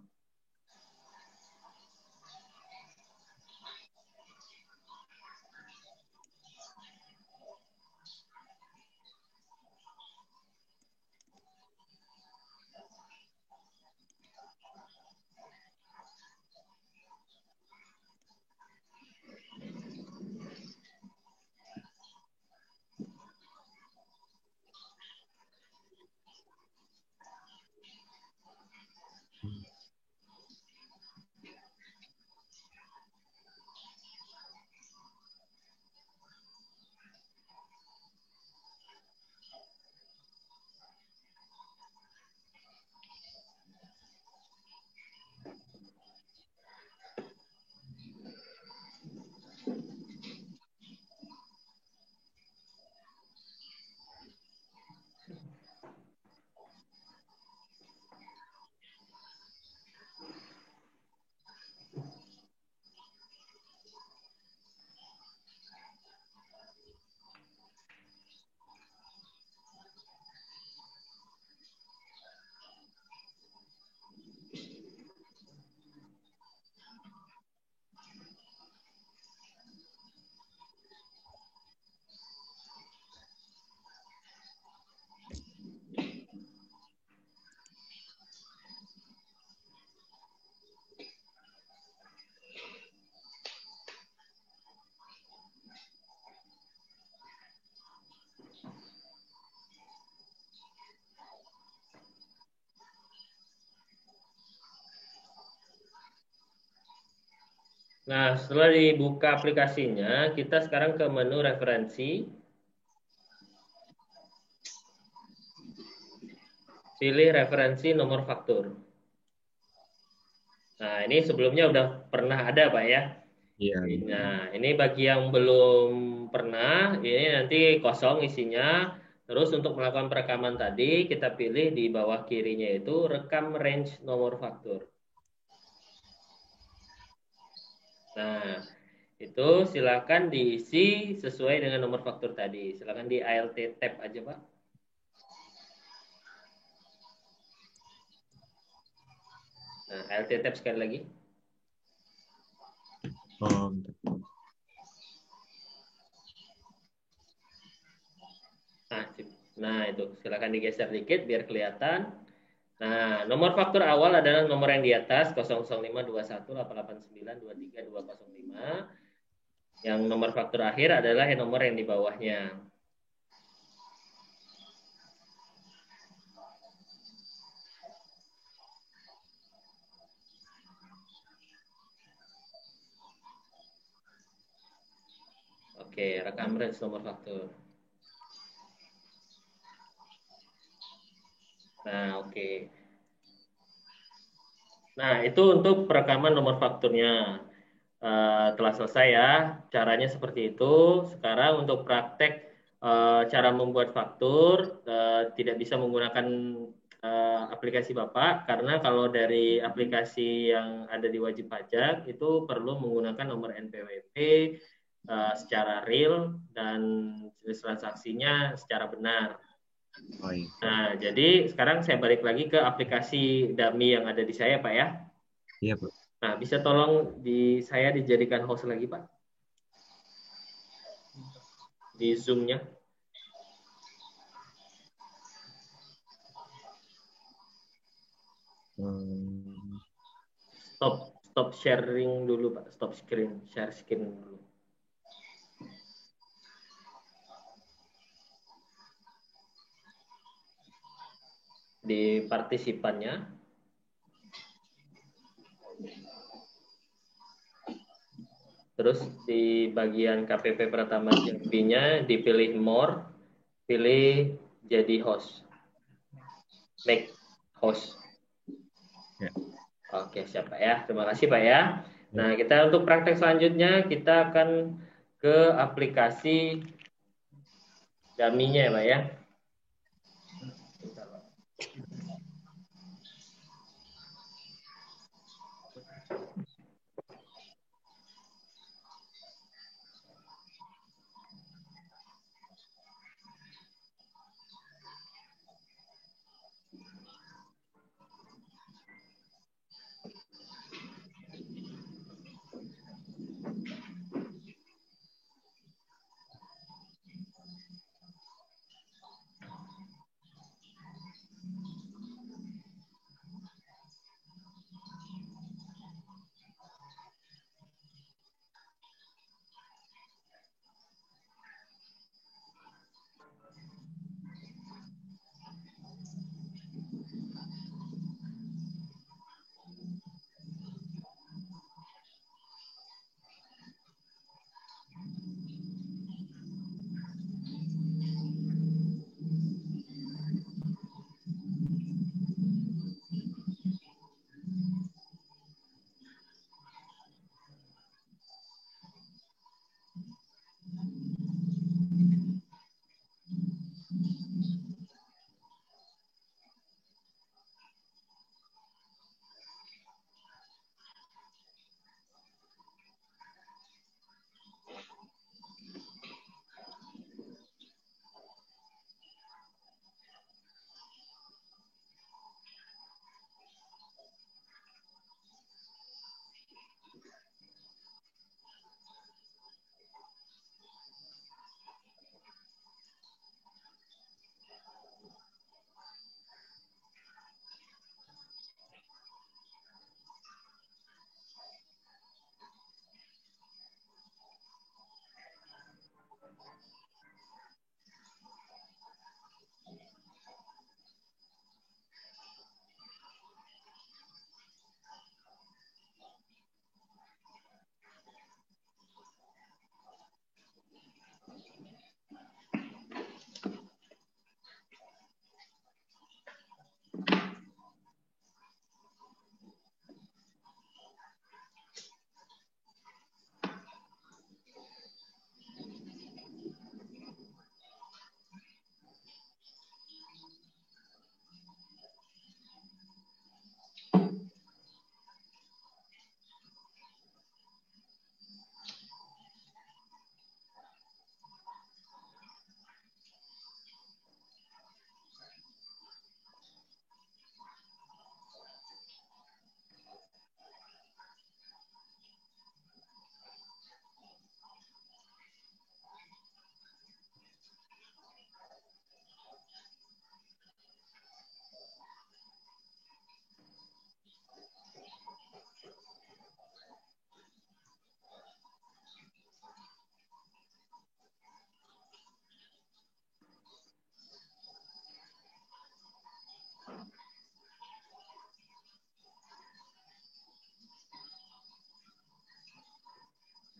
Nah, setelah dibuka aplikasinya, kita sekarang ke menu referensi. Pilih referensi nomor faktur. Nah, ini sebelumnya udah pernah ada, Pak ya. Iya. Nah, ini bagi yang belum pernah, ini nanti kosong isinya. Terus untuk melakukan perekaman tadi, kita pilih di bawah kirinya itu rekam range nomor faktur. Nah, itu silakan diisi sesuai dengan nomor faktur tadi. Silakan di ALT tab aja, Pak. Nah, ALT tab sekali lagi. Oh, bentar. Nah, nah itu silakan digeser dikit biar kelihatan. Nah, nomor faktur awal adalah nomor yang di atas 0052188923205. Yang nomor faktur akhir adalah nomor yang di bawahnya. Oke, rekam range nomor faktur. Nah, oke. Nah, itu untuk perekaman nomor fakturnya. Telah selesai ya, caranya seperti itu. Sekarang untuk praktek cara membuat faktur tidak bisa menggunakan aplikasi Bapak karena kalau dari aplikasi yang ada di wajib pajak itu perlu menggunakan nomor NPWP secara real dan jenis transaksinya secara benar. Oh, iya. Nah, jadi sekarang saya balik lagi ke aplikasi dummy yang ada di saya, Pak ya. Iya, Pak. Nah, bisa tolong saya dijadikan host lagi, Pak, di Zoom-nya. Hmm, Stop sharing dulu, Pak. Stop screen, share screen dulu. Di partisipannya. Terus di bagian KPP Pratama Jambi-nya dipilih more, pilih jadi host. Make host. ya. Oke, siap Pak ya. Terima kasih Pak ya. Ya. Nah, kita untuk praktek selanjutnya kita akan ke aplikasi dummy-nya ya Pak ya.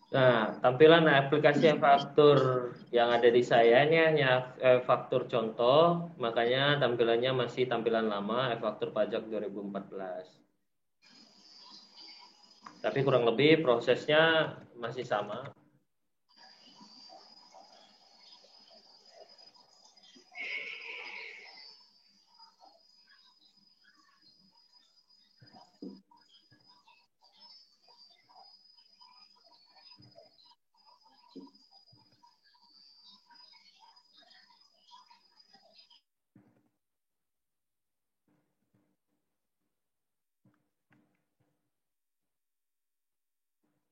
Nah, tampilan aplikasi faktur yang ada di saya ini hanya faktur contoh, makanya tampilannya masih tampilan lama, faktur pajak 2014. Tapi kurang lebih prosesnya masih sama.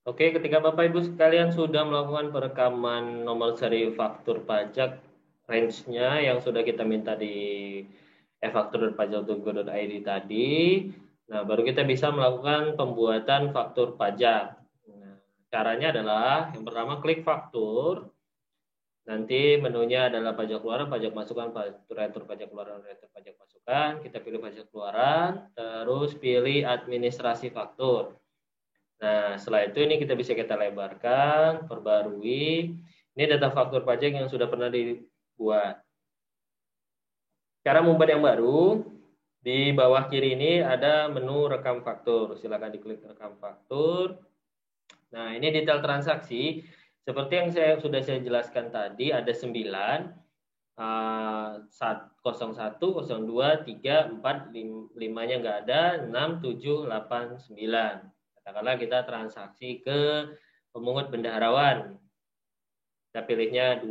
Oke, ketika Bapak Ibu sekalian sudah melakukan perekaman nomor seri faktur pajak, range-nya yang sudah kita minta di e-faktur.pajak.go.id tadi, nah baru kita bisa melakukan pembuatan faktur pajak. Nah, caranya adalah yang pertama klik faktur, nanti menunya adalah pajak keluaran, pajak masukan, retur pajak keluaran, retur pajak masukan. Kita pilih pajak keluaran, terus pilih administrasi faktur. Nah, setelah itu ini kita bisa kita lebarkan, perbarui. Ini data faktur pajak yang sudah pernah dibuat. Cara membuat yang baru, di bawah kiri ini ada menu rekam faktur. Silakan diklik rekam faktur. Nah, ini detail transaksi. Seperti yang sudah saya jelaskan tadi, ada 9. 01, 02, 3, 4, 5-nya nggak ada, 6, 7, 8, 9. Katakanlah kita transaksi ke pemungut bendaharawan. Kita pilihnya 2.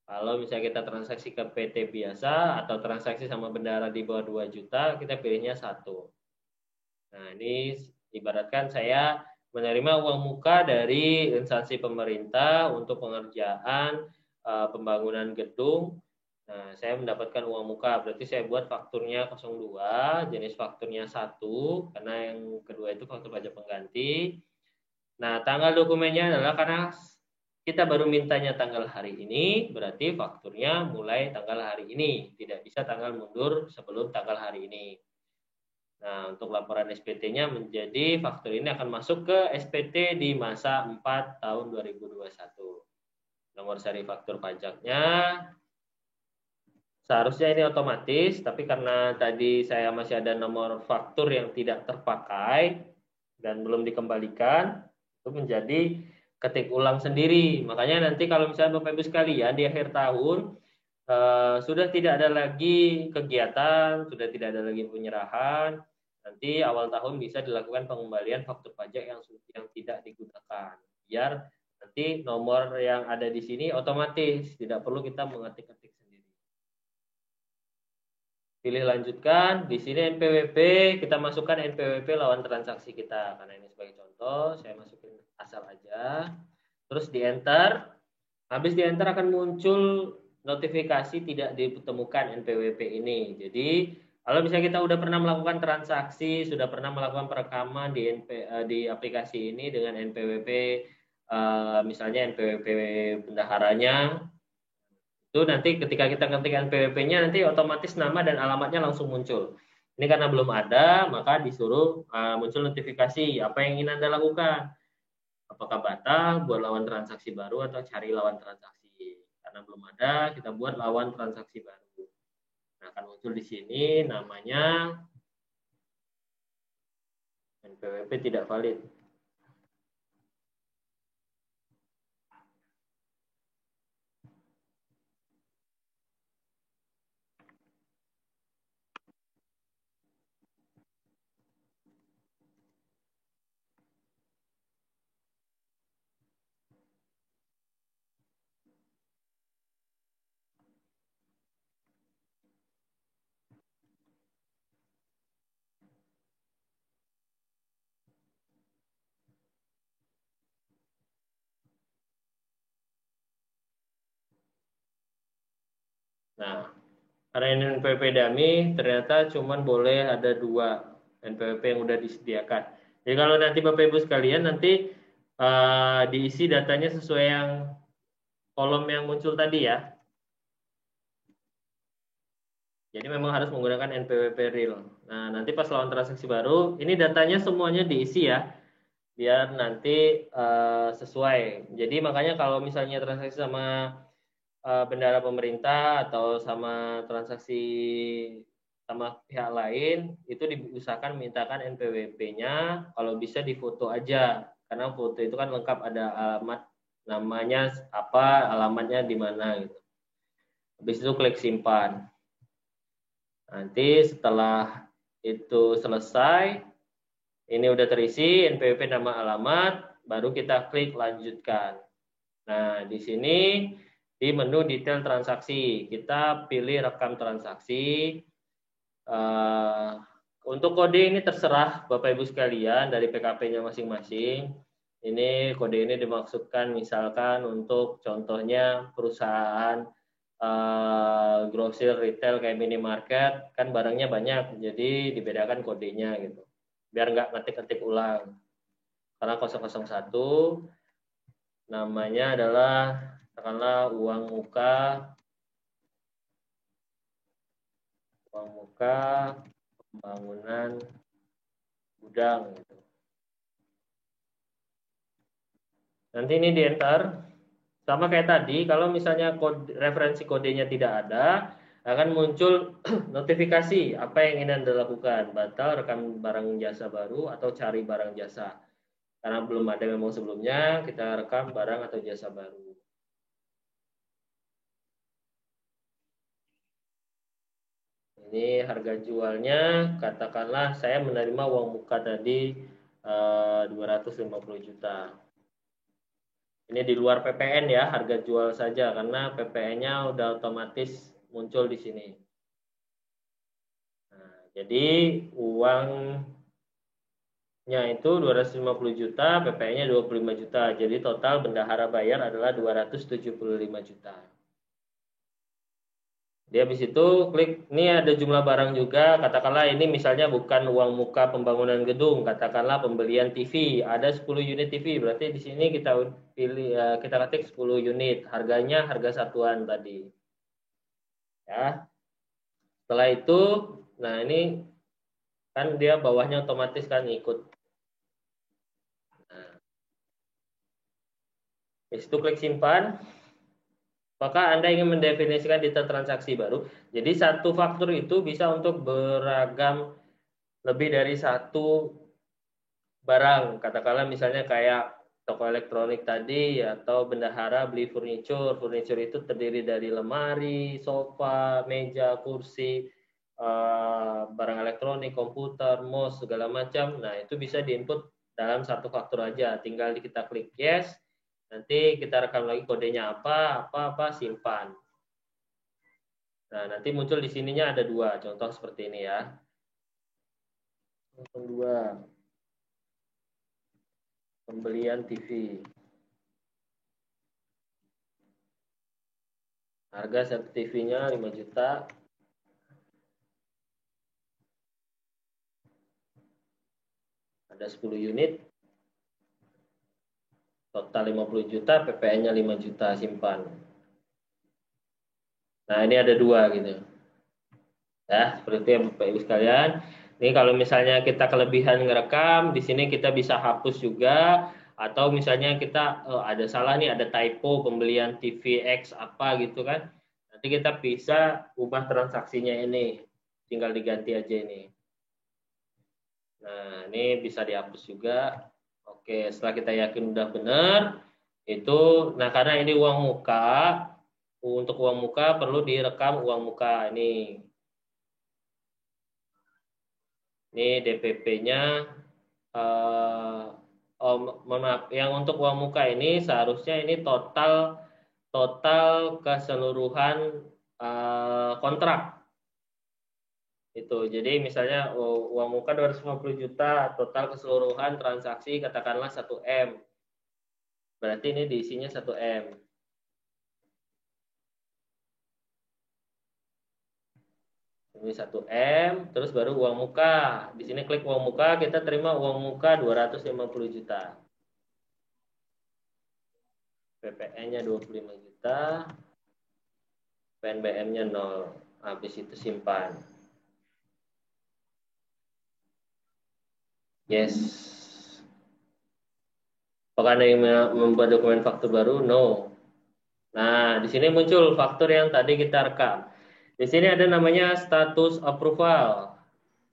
Kalau misalnya kita transaksi ke PT biasa atau transaksi sama bendahara di bawah 2 juta, kita pilihnya 1. Nah, ini ibaratkan saya menerima uang muka dari instansi pemerintah untuk pengerjaan pembangunan gedung. Nah, saya mendapatkan uang muka, berarti saya buat fakturnya 02, jenis fakturnya 1, karena yang kedua itu faktur pajak pengganti. Nah, tanggal dokumennya adalah karena kita baru mintanya tanggal hari ini, berarti fakturnya mulai tanggal hari ini, tidak bisa tanggal mundur sebelum tanggal hari ini. Nah, untuk laporan SPT-nya menjadi faktur ini akan masuk ke SPT di masa 4 tahun 2021. Nomor seri faktur pajaknya seharusnya ini otomatis, tapi karena tadi saya masih ada nomor faktur yang tidak terpakai dan belum dikembalikan, itu menjadi ketik ulang sendiri. Makanya nanti kalau misalnya Bapak Ibu sekalian di akhir tahun sudah tidak ada lagi kegiatan, sudah tidak ada lagi penyerahan, nanti awal tahun bisa dilakukan pengembalian faktur pajak yang tidak digunakan. Biar nanti nomor yang ada di sini otomatis, tidak perlu kita mengetik-ketik sendiri. Pilih lanjutkan, di sini NPWP, kita masukkan NPWP lawan transaksi kita. Karena ini sebagai contoh, saya masukin asal aja. Terus di enter, habis di enter akan muncul notifikasi tidak ditemukan NPWP ini. Jadi kalau misalnya kita udah pernah melakukan transaksi, sudah pernah melakukan perekaman di aplikasi ini dengan NPWP, misalnya NPWP bendaharanya, itu nanti ketika kita ketik NPWP-nya nanti otomatis nama dan alamatnya langsung muncul. Ini karena belum ada, maka disuruh muncul notifikasi apa yang ingin Anda lakukan. Apakah batal, buat lawan transaksi baru, atau cari lawan transaksi. Karena belum ada, kita buat lawan transaksi baru. Nah, akan muncul di sini namanya NPWP tidak valid. Nah, karena ini NPWP dummy, ternyata cuma boleh ada 2 NPWP yang udah disediakan. Jadi kalau nanti Bapak Ibu sekalian nanti diisi datanya sesuai yang kolom yang muncul tadi ya. Jadi memang harus menggunakan NPWP real. Nah, nanti pas lawan transaksi baru, ini datanya semuanya diisi ya. biar nanti sesuai. Jadi makanya kalau misalnya transaksi sama bendara pemerintah atau sama transaksi sama pihak lain, itu diusahakan mintakan NPWP-nya, kalau bisa difoto aja, karena foto itu kan lengkap, ada alamat, namanya apa, alamatnya di mana gitu. Habis itu klik simpan. Nanti setelah itu selesai, ini udah terisi NPWP nama alamat, baru kita klik lanjutkan. Nah, di sini di menu detail transaksi, kita pilih rekam transaksi. Untuk kode ini terserah Bapak Ibu sekalian dari PKP-nya masing-masing. Ini kode ini dimaksudkan misalkan untuk contohnya perusahaan grosir retail kayak minimarket, kan barangnya banyak, jadi dibedakan kodenya gitu. Biar nggak ngetik-ngetik ulang. Karena 001 namanya adalah katakanlah uang muka pembangunan gudang gitu. Nanti ini di enter sama kayak tadi, kalau misalnya referensi kodenya tidak ada, akan muncul notifikasi apa yang ingin Anda lakukan, batal rekam barang jasa baru atau cari barang jasa. Karena belum ada memang sebelumnya, kita rekam barang atau jasa baru. Ini harga jualnya, katakanlah saya menerima uang muka tadi 250 juta. Ini di luar PPN ya, harga jual saja karena PPN-nya udah otomatis muncul di sini. Nah, jadi uangnya itu 250 juta, PPN-nya 25 juta. Jadi total bendahara bayar adalah 275 juta. Dia habis itu klik, ini ada jumlah barang juga, katakanlah ini misalnya bukan uang muka pembangunan gedung, katakanlah pembelian TV, ada 10 unit TV, berarti di sini kita pilih, kita ketik 10 unit, harganya harga satuan tadi. Ya. Setelah itu, nah ini kan dia bawahnya otomatis kan ikut. Nah, habis itu klik simpan. Apakah Anda ingin mendefinisikan detail transaksi baru? Jadi satu faktur itu bisa untuk beragam lebih dari satu barang. Katakanlah misalnya kayak toko elektronik tadi atau bendahara beli furniture. Furniture itu terdiri dari lemari, sofa, meja, kursi, barang elektronik, komputer, mouse, segala macam. Nah, itu bisa diinput dalam satu faktur aja. Tinggal kita klik yes. Nanti kita rekam lagi kodenya apa, simpan. Nah, nanti muncul di sininya ada dua, contoh seperti ini ya. Contoh dua, pembelian TV. Harga satu TV-nya 5 juta. Ada 10 unit. Total 50 juta, PPN-nya 5 juta, simpan. Nah, ini ada dua gitu. Ya, seperti itu ya Bapak Ibu sekalian. Ini kalau misalnya kita kelebihan ngerekam, di sini kita bisa hapus juga, atau misalnya kita ada salah nih, ada typo pembelian TV X apa gitu kan. Nanti kita bisa ubah transaksinya ini, tinggal diganti aja ini. Nah, ini bisa dihapus juga. Oke, setelah kita yakin udah benar, itu, nah karena ini uang muka, untuk uang muka perlu direkam uang muka ini. Ini DPP-nya, mohon maaf, yang untuk uang muka ini seharusnya ini total keseluruhan kontrak. Itu. Jadi misalnya uang muka 250 juta, total keseluruhan transaksi katakanlah 1 M. Berarti ini diisinya 1 M. Ini 1 M, terus baru uang muka. Di sini klik uang muka, kita terima uang muka 250 juta. PPN-nya 25 juta. PNBM-nya 0. Habis itu simpan. Yes. Apakah Anda ingin membuat dokumen faktur baru? No. Nah, di sini muncul faktur yang tadi kita rekam. Di sini ada namanya status approval.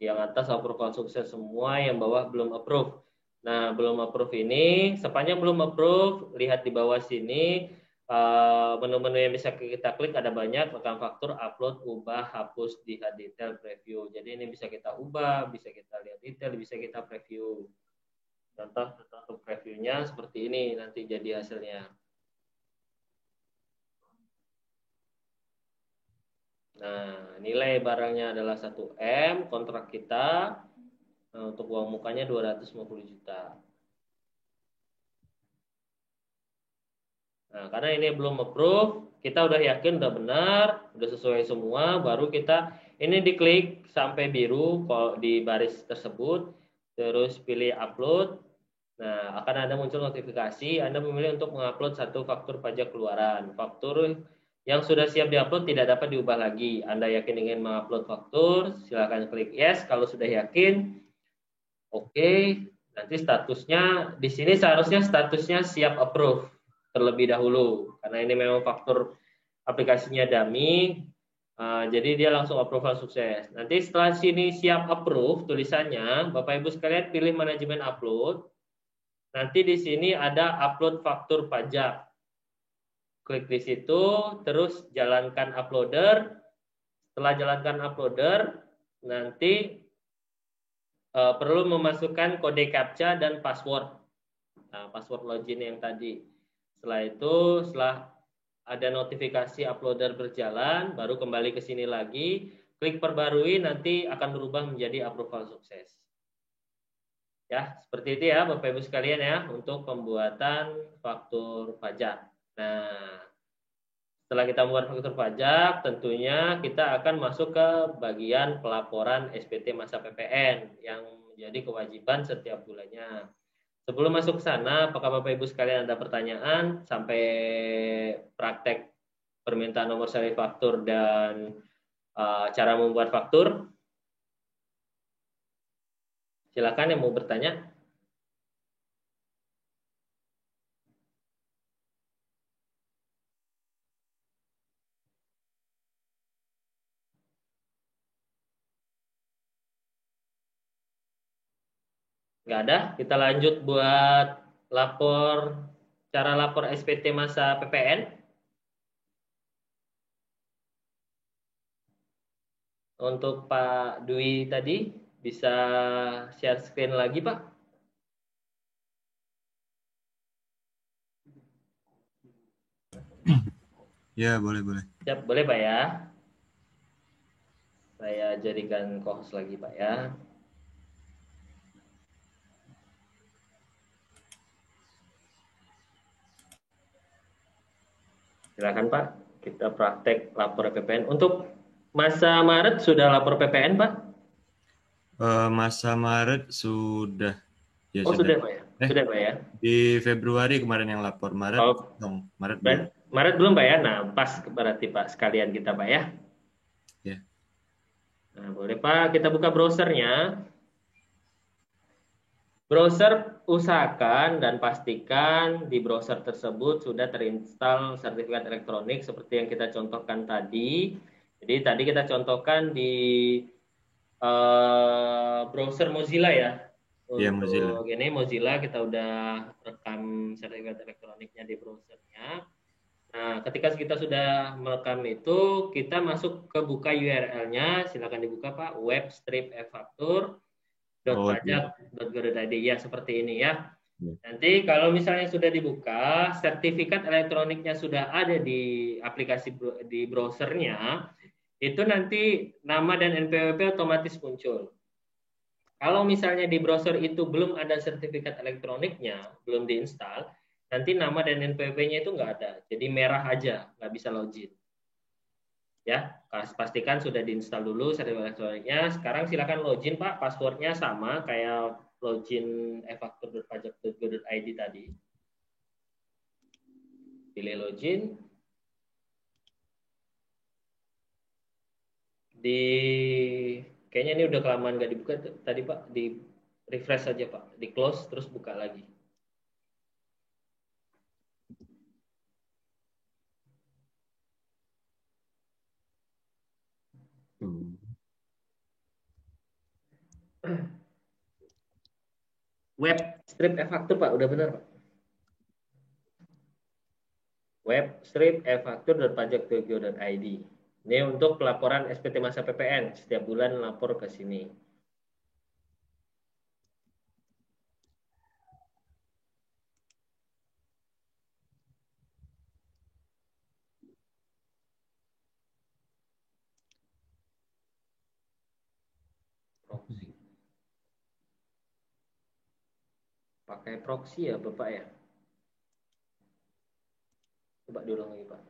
Yang atas approval sukses semua, yang bawah belum approve. Nah, belum approve ini, sepanjang belum approve, lihat di bawah sini, menu-menu yang bisa kita klik ada banyak, rekam faktur, upload, ubah, hapus, lihat detail, preview. Jadi ini bisa kita ubah, bisa kita lihat detail, bisa kita preview. Contoh untuk previewnya seperti ini nanti jadi hasilnya. Nah, nilai barangnya adalah 1M, kontrak kita. Nah, untuk uang mukanya 250 juta. Nah, karena ini belum approve, kita udah yakin udah benar, udah sesuai semua, baru kita ini diklik sampai biru kalau di baris tersebut, terus pilih upload. Nah, akan ada muncul notifikasi Anda memilih untuk mengupload satu faktur pajak keluaran. Faktur yang sudah siap diupload tidak dapat diubah lagi. Anda yakin ingin mengupload faktur, silakan klik yes kalau sudah yakin. Oke, nanti statusnya di sini seharusnya statusnya siap approve terlebih dahulu karena ini memang faktur aplikasinya dummy. Jadi dia langsung approval sukses. Nanti setelah sini siap approve tulisannya, Bapak Ibu sekalian pilih manajemen upload. Nanti di sini ada upload faktur pajak. Klik di situ, terus jalankan uploader. Setelah jalankan uploader, nanti perlu memasukkan kode captcha dan password. Nah, password login yang tadi. Setelah itu, setelah ada notifikasi uploader berjalan, baru kembali ke sini lagi, klik perbarui, nanti akan berubah menjadi approval sukses. Ya, seperti itu ya Bapak Ibu sekalian ya, untuk pembuatan faktur pajak. Nah, setelah kita membuat faktur pajak, tentunya kita akan masuk ke bagian pelaporan SPT masa PPN yang menjadi kewajiban setiap bulannya. Sebelum masuk ke sana, apakah Bapak Ibu sekalian ada pertanyaan sampai praktek permintaan nomor seri faktur dan cara membuat faktur? Silakan yang mau bertanya. Nggak ada, kita lanjut buat cara lapor SPT masa PPN. Untuk Pak Dwi tadi, bisa share screen lagi Pak? Ya, boleh. Siap, boleh Pak ya. Saya jadikan co-host lagi Pak ya. Silakan Pak, kita praktek lapor PPN. Untuk masa Maret sudah lapor PPN Pak? Masa Maret sudah. Ya, Oh sudah Pak ya? Sudah Pak ya? Di Februari kemarin yang lapor. Maret Oh, dong. Maret belum. Maret belum Pak ya? Nah, pas berarti Pak sekalian kita Pak ya. Ya. Nah, boleh Pak, kita buka browsernya. Browser usahakan dan pastikan di browser tersebut sudah terinstall sertifikat elektronik seperti yang kita contohkan tadi. Jadi tadi kita contohkan di browser Mozilla ya. Ya, Mozilla. Untuk ini Mozilla kita udah rekam sertifikat elektroniknya di browsernya. Nah, ketika kita sudah merekam itu, kita masuk ke buka URL-nya. Silakan dibuka Pak, web-efaktur.pajak.go.id ya seperti ini ya. Nanti kalau misalnya sudah dibuka, sertifikat elektroniknya sudah ada di aplikasi di browsernya, itu nanti nama dan NPWP otomatis muncul. Kalau misalnya di browser itu belum ada sertifikat elektroniknya, belum diinstal, nanti nama dan NPWP-nya itu nggak ada, jadi merah aja, nggak bisa login. Ya, pastikan sudah diinstal dulu sertifikat elektroniknya. Sekarang silakan login Pak, passwordnya sama kayak login efaktur.pajak.go.id tadi. Pilih login. Kayaknya ini udah kelamaan nggak dibuka tadi Pak, di refresh saja Pak, di close terus buka lagi. Hmm. Web strip e-faktur Pak, udah benar Pak. Web strip e-faktur.pajak.go.id. Ini untuk pelaporan SPT masa PPN. Setiap bulan lapor ke sini. Proxy. Pakai proxy ya Bapak ya? Coba diulang lagi Pak.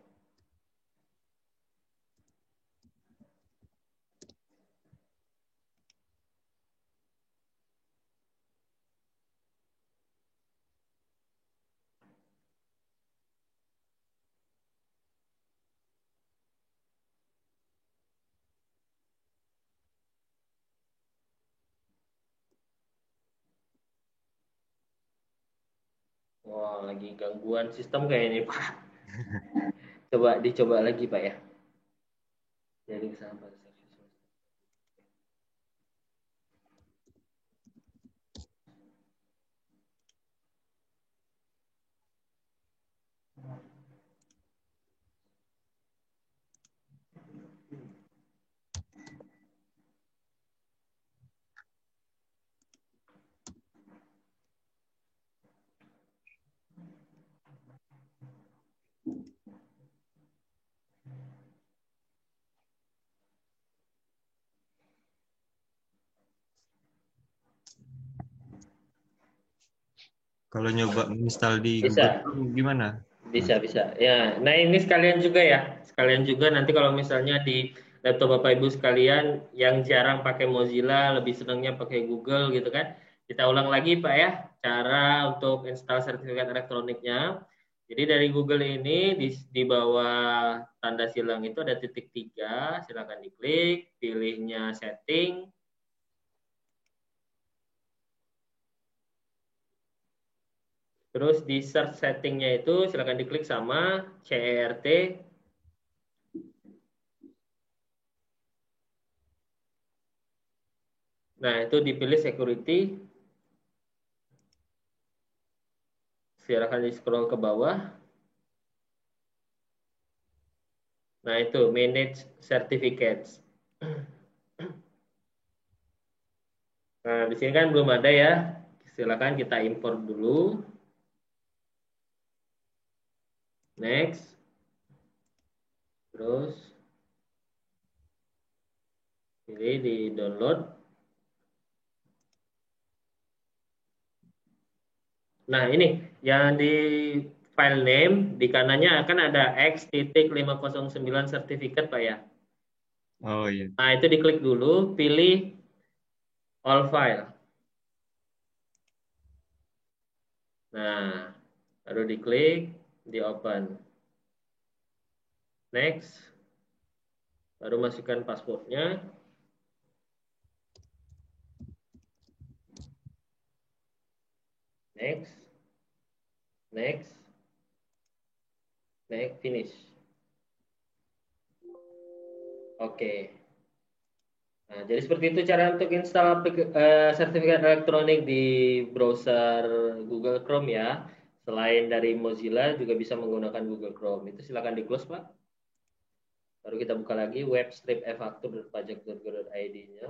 Wah, lagi gangguan sistem kayak ini Pak. Coba dicoba lagi Pak ya. Jadi kesana Pak. Kalau nyoba install di Google Bisa. Chrome gimana? Bisa, bisa. Ya, nah ini sekalian juga ya. Sekalian juga nanti kalau misalnya di laptop Bapak Ibu sekalian yang jarang pakai Mozilla, lebih senangnya pakai Google gitu kan. Kita ulang lagi Pak ya, cara untuk install sertifikat elektroniknya. Jadi dari Google ini di bawah tanda silang itu ada titik 3, silakan diklik, pilihnya setting. Terus di search settingnya itu silakan diklik sama CERT. Nah, itu dipilih security. Silakan di scroll ke bawah. Nah, itu manage certificates. Nah, di sini kan belum ada ya. Silakan kita import dulu. Next. Terus pilih di download. Nah, ini yang di file name di kanannya akan ada X.509 sertifikat Pak ya. Oh iya. Nah, itu diklik dulu, pilih all file. Nah, baru diklik, di open. Next. Baru masukkan passwordnya. Next. Next. Next, finish. Oke. Nah, jadi seperti itu cara untuk install sertifikat elektronik di browser Google Chrome ya. Selain dari Mozilla juga bisa menggunakan Google Chrome. Itu silakan di close Pak. Baru kita buka lagi webstrip e-faktur.pajak.go.id-nya.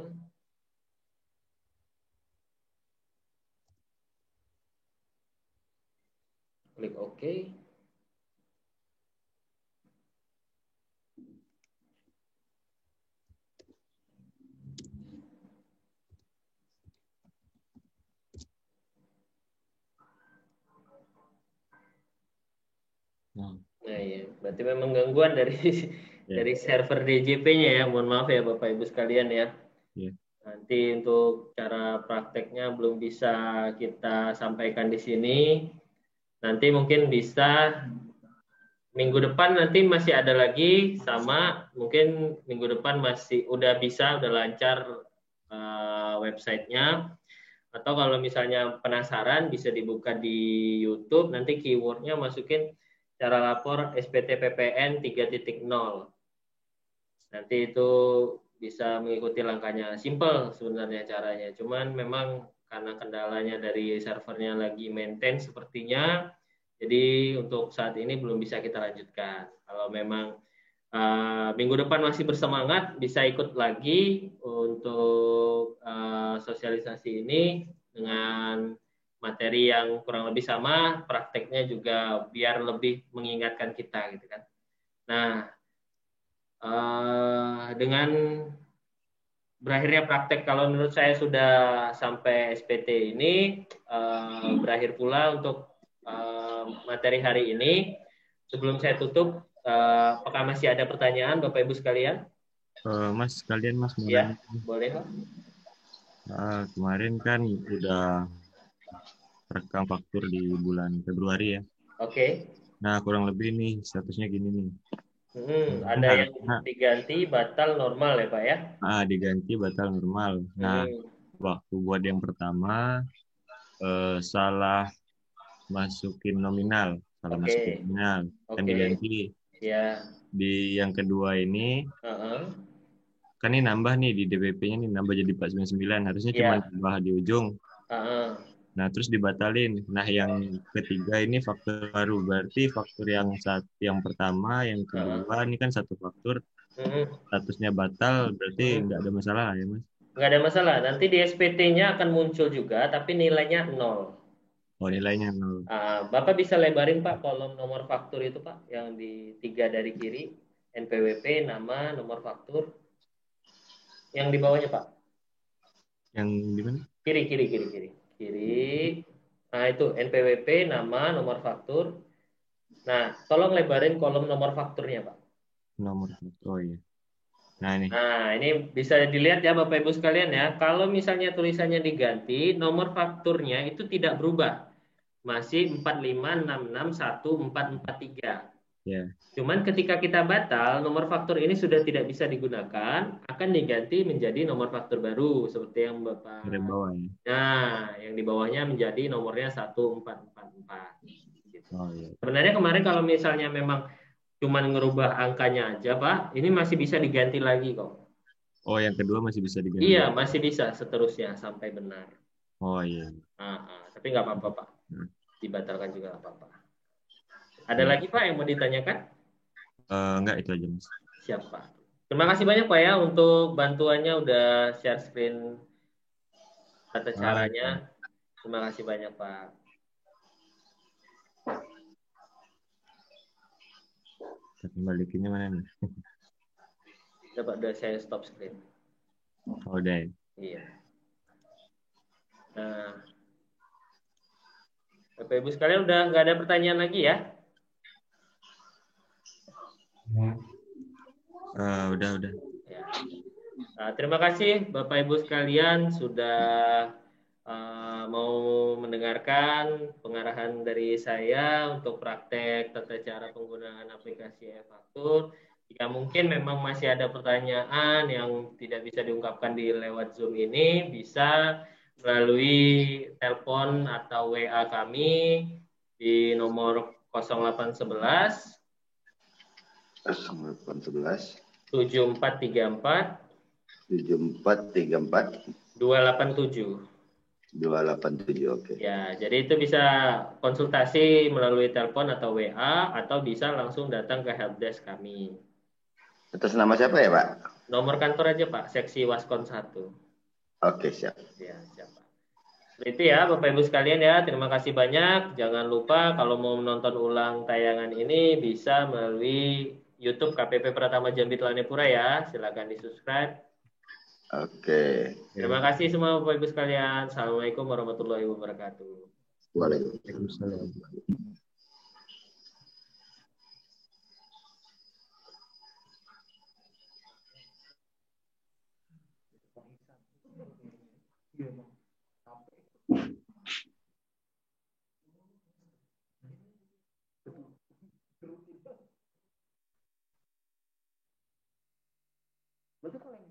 Klik OK. Nah, Nah, iya. Berarti memang gangguan dari ya. dari server DJP-nya ya. Mohon maaf ya Bapak Ibu sekalian ya. Ya. Nanti untuk cara prakteknya belum bisa kita sampaikan di sini. Nanti mungkin bisa minggu depan nanti masih ada lagi sama mungkin minggu depan masih udah bisa udah lancar websitenya atau kalau misalnya penasaran bisa dibuka di YouTube nanti keywordnya masukin cara lapor SPT PPN 3.0 nanti itu bisa mengikuti langkahnya. Simple sebenarnya caranya. Cuman memang karena kendalanya dari servernya lagi maintain sepertinya, jadi untuk saat ini belum bisa kita lanjutkan. Kalau memang minggu depan masih bersemangat, bisa ikut lagi untuk sosialisasi ini dengan materi yang kurang lebih sama, prakteknya juga biar lebih mengingatkan kita gitu kan. Nah, dengan berakhirnya praktek, kalau menurut saya sudah sampai SPT ini, berakhir pula untuk materi hari ini. Sebelum saya tutup, apakah masih ada pertanyaan Bapak Ibu sekalian? Mas, sekalian Mas mau Ya, nanya. boleh Pak. Kemarin kan udah rekam faktur di bulan Februari ya. Oke. Nah, kurang lebih nih statusnya gini nih. Ini Ada yang harusnya diganti batal normal ya Pak ya? diganti batal normal. Nah, waktu buat yang pertama salah masukin nominal, salah masukin Oke. nominal, kan Oke. diganti. Ya. Di yang kedua ini kan ini nambah nih di DPP-nya nih nambah jadi 499, harusnya cuma Ya. nambah di ujung. Nah, terus dibatalin. Nah, yang ketiga ini faktur baru. Berarti faktur yang pertama, yang kedua ini kan satu faktur statusnya batal, berarti nggak ada masalah ya, Mas? Nggak ada masalah. Nanti di SPT-nya akan muncul juga, tapi nilainya 0. Oh, nilainya 0. Bapak bisa lebarin Pak kolom nomor faktur itu Pak, yang di 3 dari kiri, NPWP, nama, nomor faktur. Yang di bawahnya Pak. Yang di mana? Kiri, kiri, kiri, kiri. Kiri. Nah, itu NPWP, nama, nomor faktur. Nah, tolong lebarin kolom nomor fakturnya Pak. Nomor faktur. Oh iya. Nah, ini. Nah, ini bisa dilihat ya Bapak Ibu sekalian ya. Kalau misalnya tulisannya diganti, nomor fakturnya itu tidak berubah. Masih 456614443. Ya. Cuman ketika kita batal, nomor faktur ini sudah tidak bisa digunakan, akan diganti menjadi nomor faktur baru seperti yang Bapak. Dari bawah ya. Nah, yang di bawahnya menjadi nomornya 1444. Gitu. Oh iya. Sebenarnya kemarin kalau misalnya memang cuma ngerubah angkanya aja, Pak, ini masih bisa diganti lagi kok. Oh, yang kedua masih bisa diganti. Iya, masih bisa seterusnya sampai benar. Oh iya. Tapi nggak apa-apa, Pak. Dibatalkan juga nggak apa-apa. Ada Ya. lagi, Pak, yang mau ditanyakan? Enggak, itu aja, Mas. Siap, Pak. Terima kasih banyak, Pak, ya, untuk bantuannya udah share screen tata caranya. Terima kasih banyak, Pak. Tapi balikinnya mana nih? Udah saya stop screen. Oh, udah ya. Iya. Nah, Bapak Ibu sekalian udah nggak ada pertanyaan lagi ya? Udah. Ya. Nah, terima kasih Bapak Ibu sekalian sudah mau mendengarkan pengarahan dari saya untuk praktek tata cara penggunaan aplikasi e-faktur. Jika mungkin memang masih ada pertanyaan yang tidak bisa diungkapkan di lewat Zoom ini, bisa melalui telepon atau WA kami di nomor 0811 0811 7434 7434 287. 287. Oke. Ya, jadi itu bisa konsultasi melalui telepon atau WA atau bisa langsung datang ke helpdesk kami. Atas nama siapa ya, Pak? Nomor kantor aja, Pak, seksi Waskon 1. Oke, siap. Ya, siap, Pak. Itu ya, Bapak Ibu sekalian ya, terima kasih banyak. Jangan lupa kalau mau menonton ulang tayangan ini bisa melalui YouTube KPP Pratama Jambi Telanepura ya. Silakan di-subscribe. Oke. Terima kasih semua Bapak Ibu sekalian. Assalamualaikum warahmatullahi wabarakatuh. Waalaikumsalam. Betul kalau yang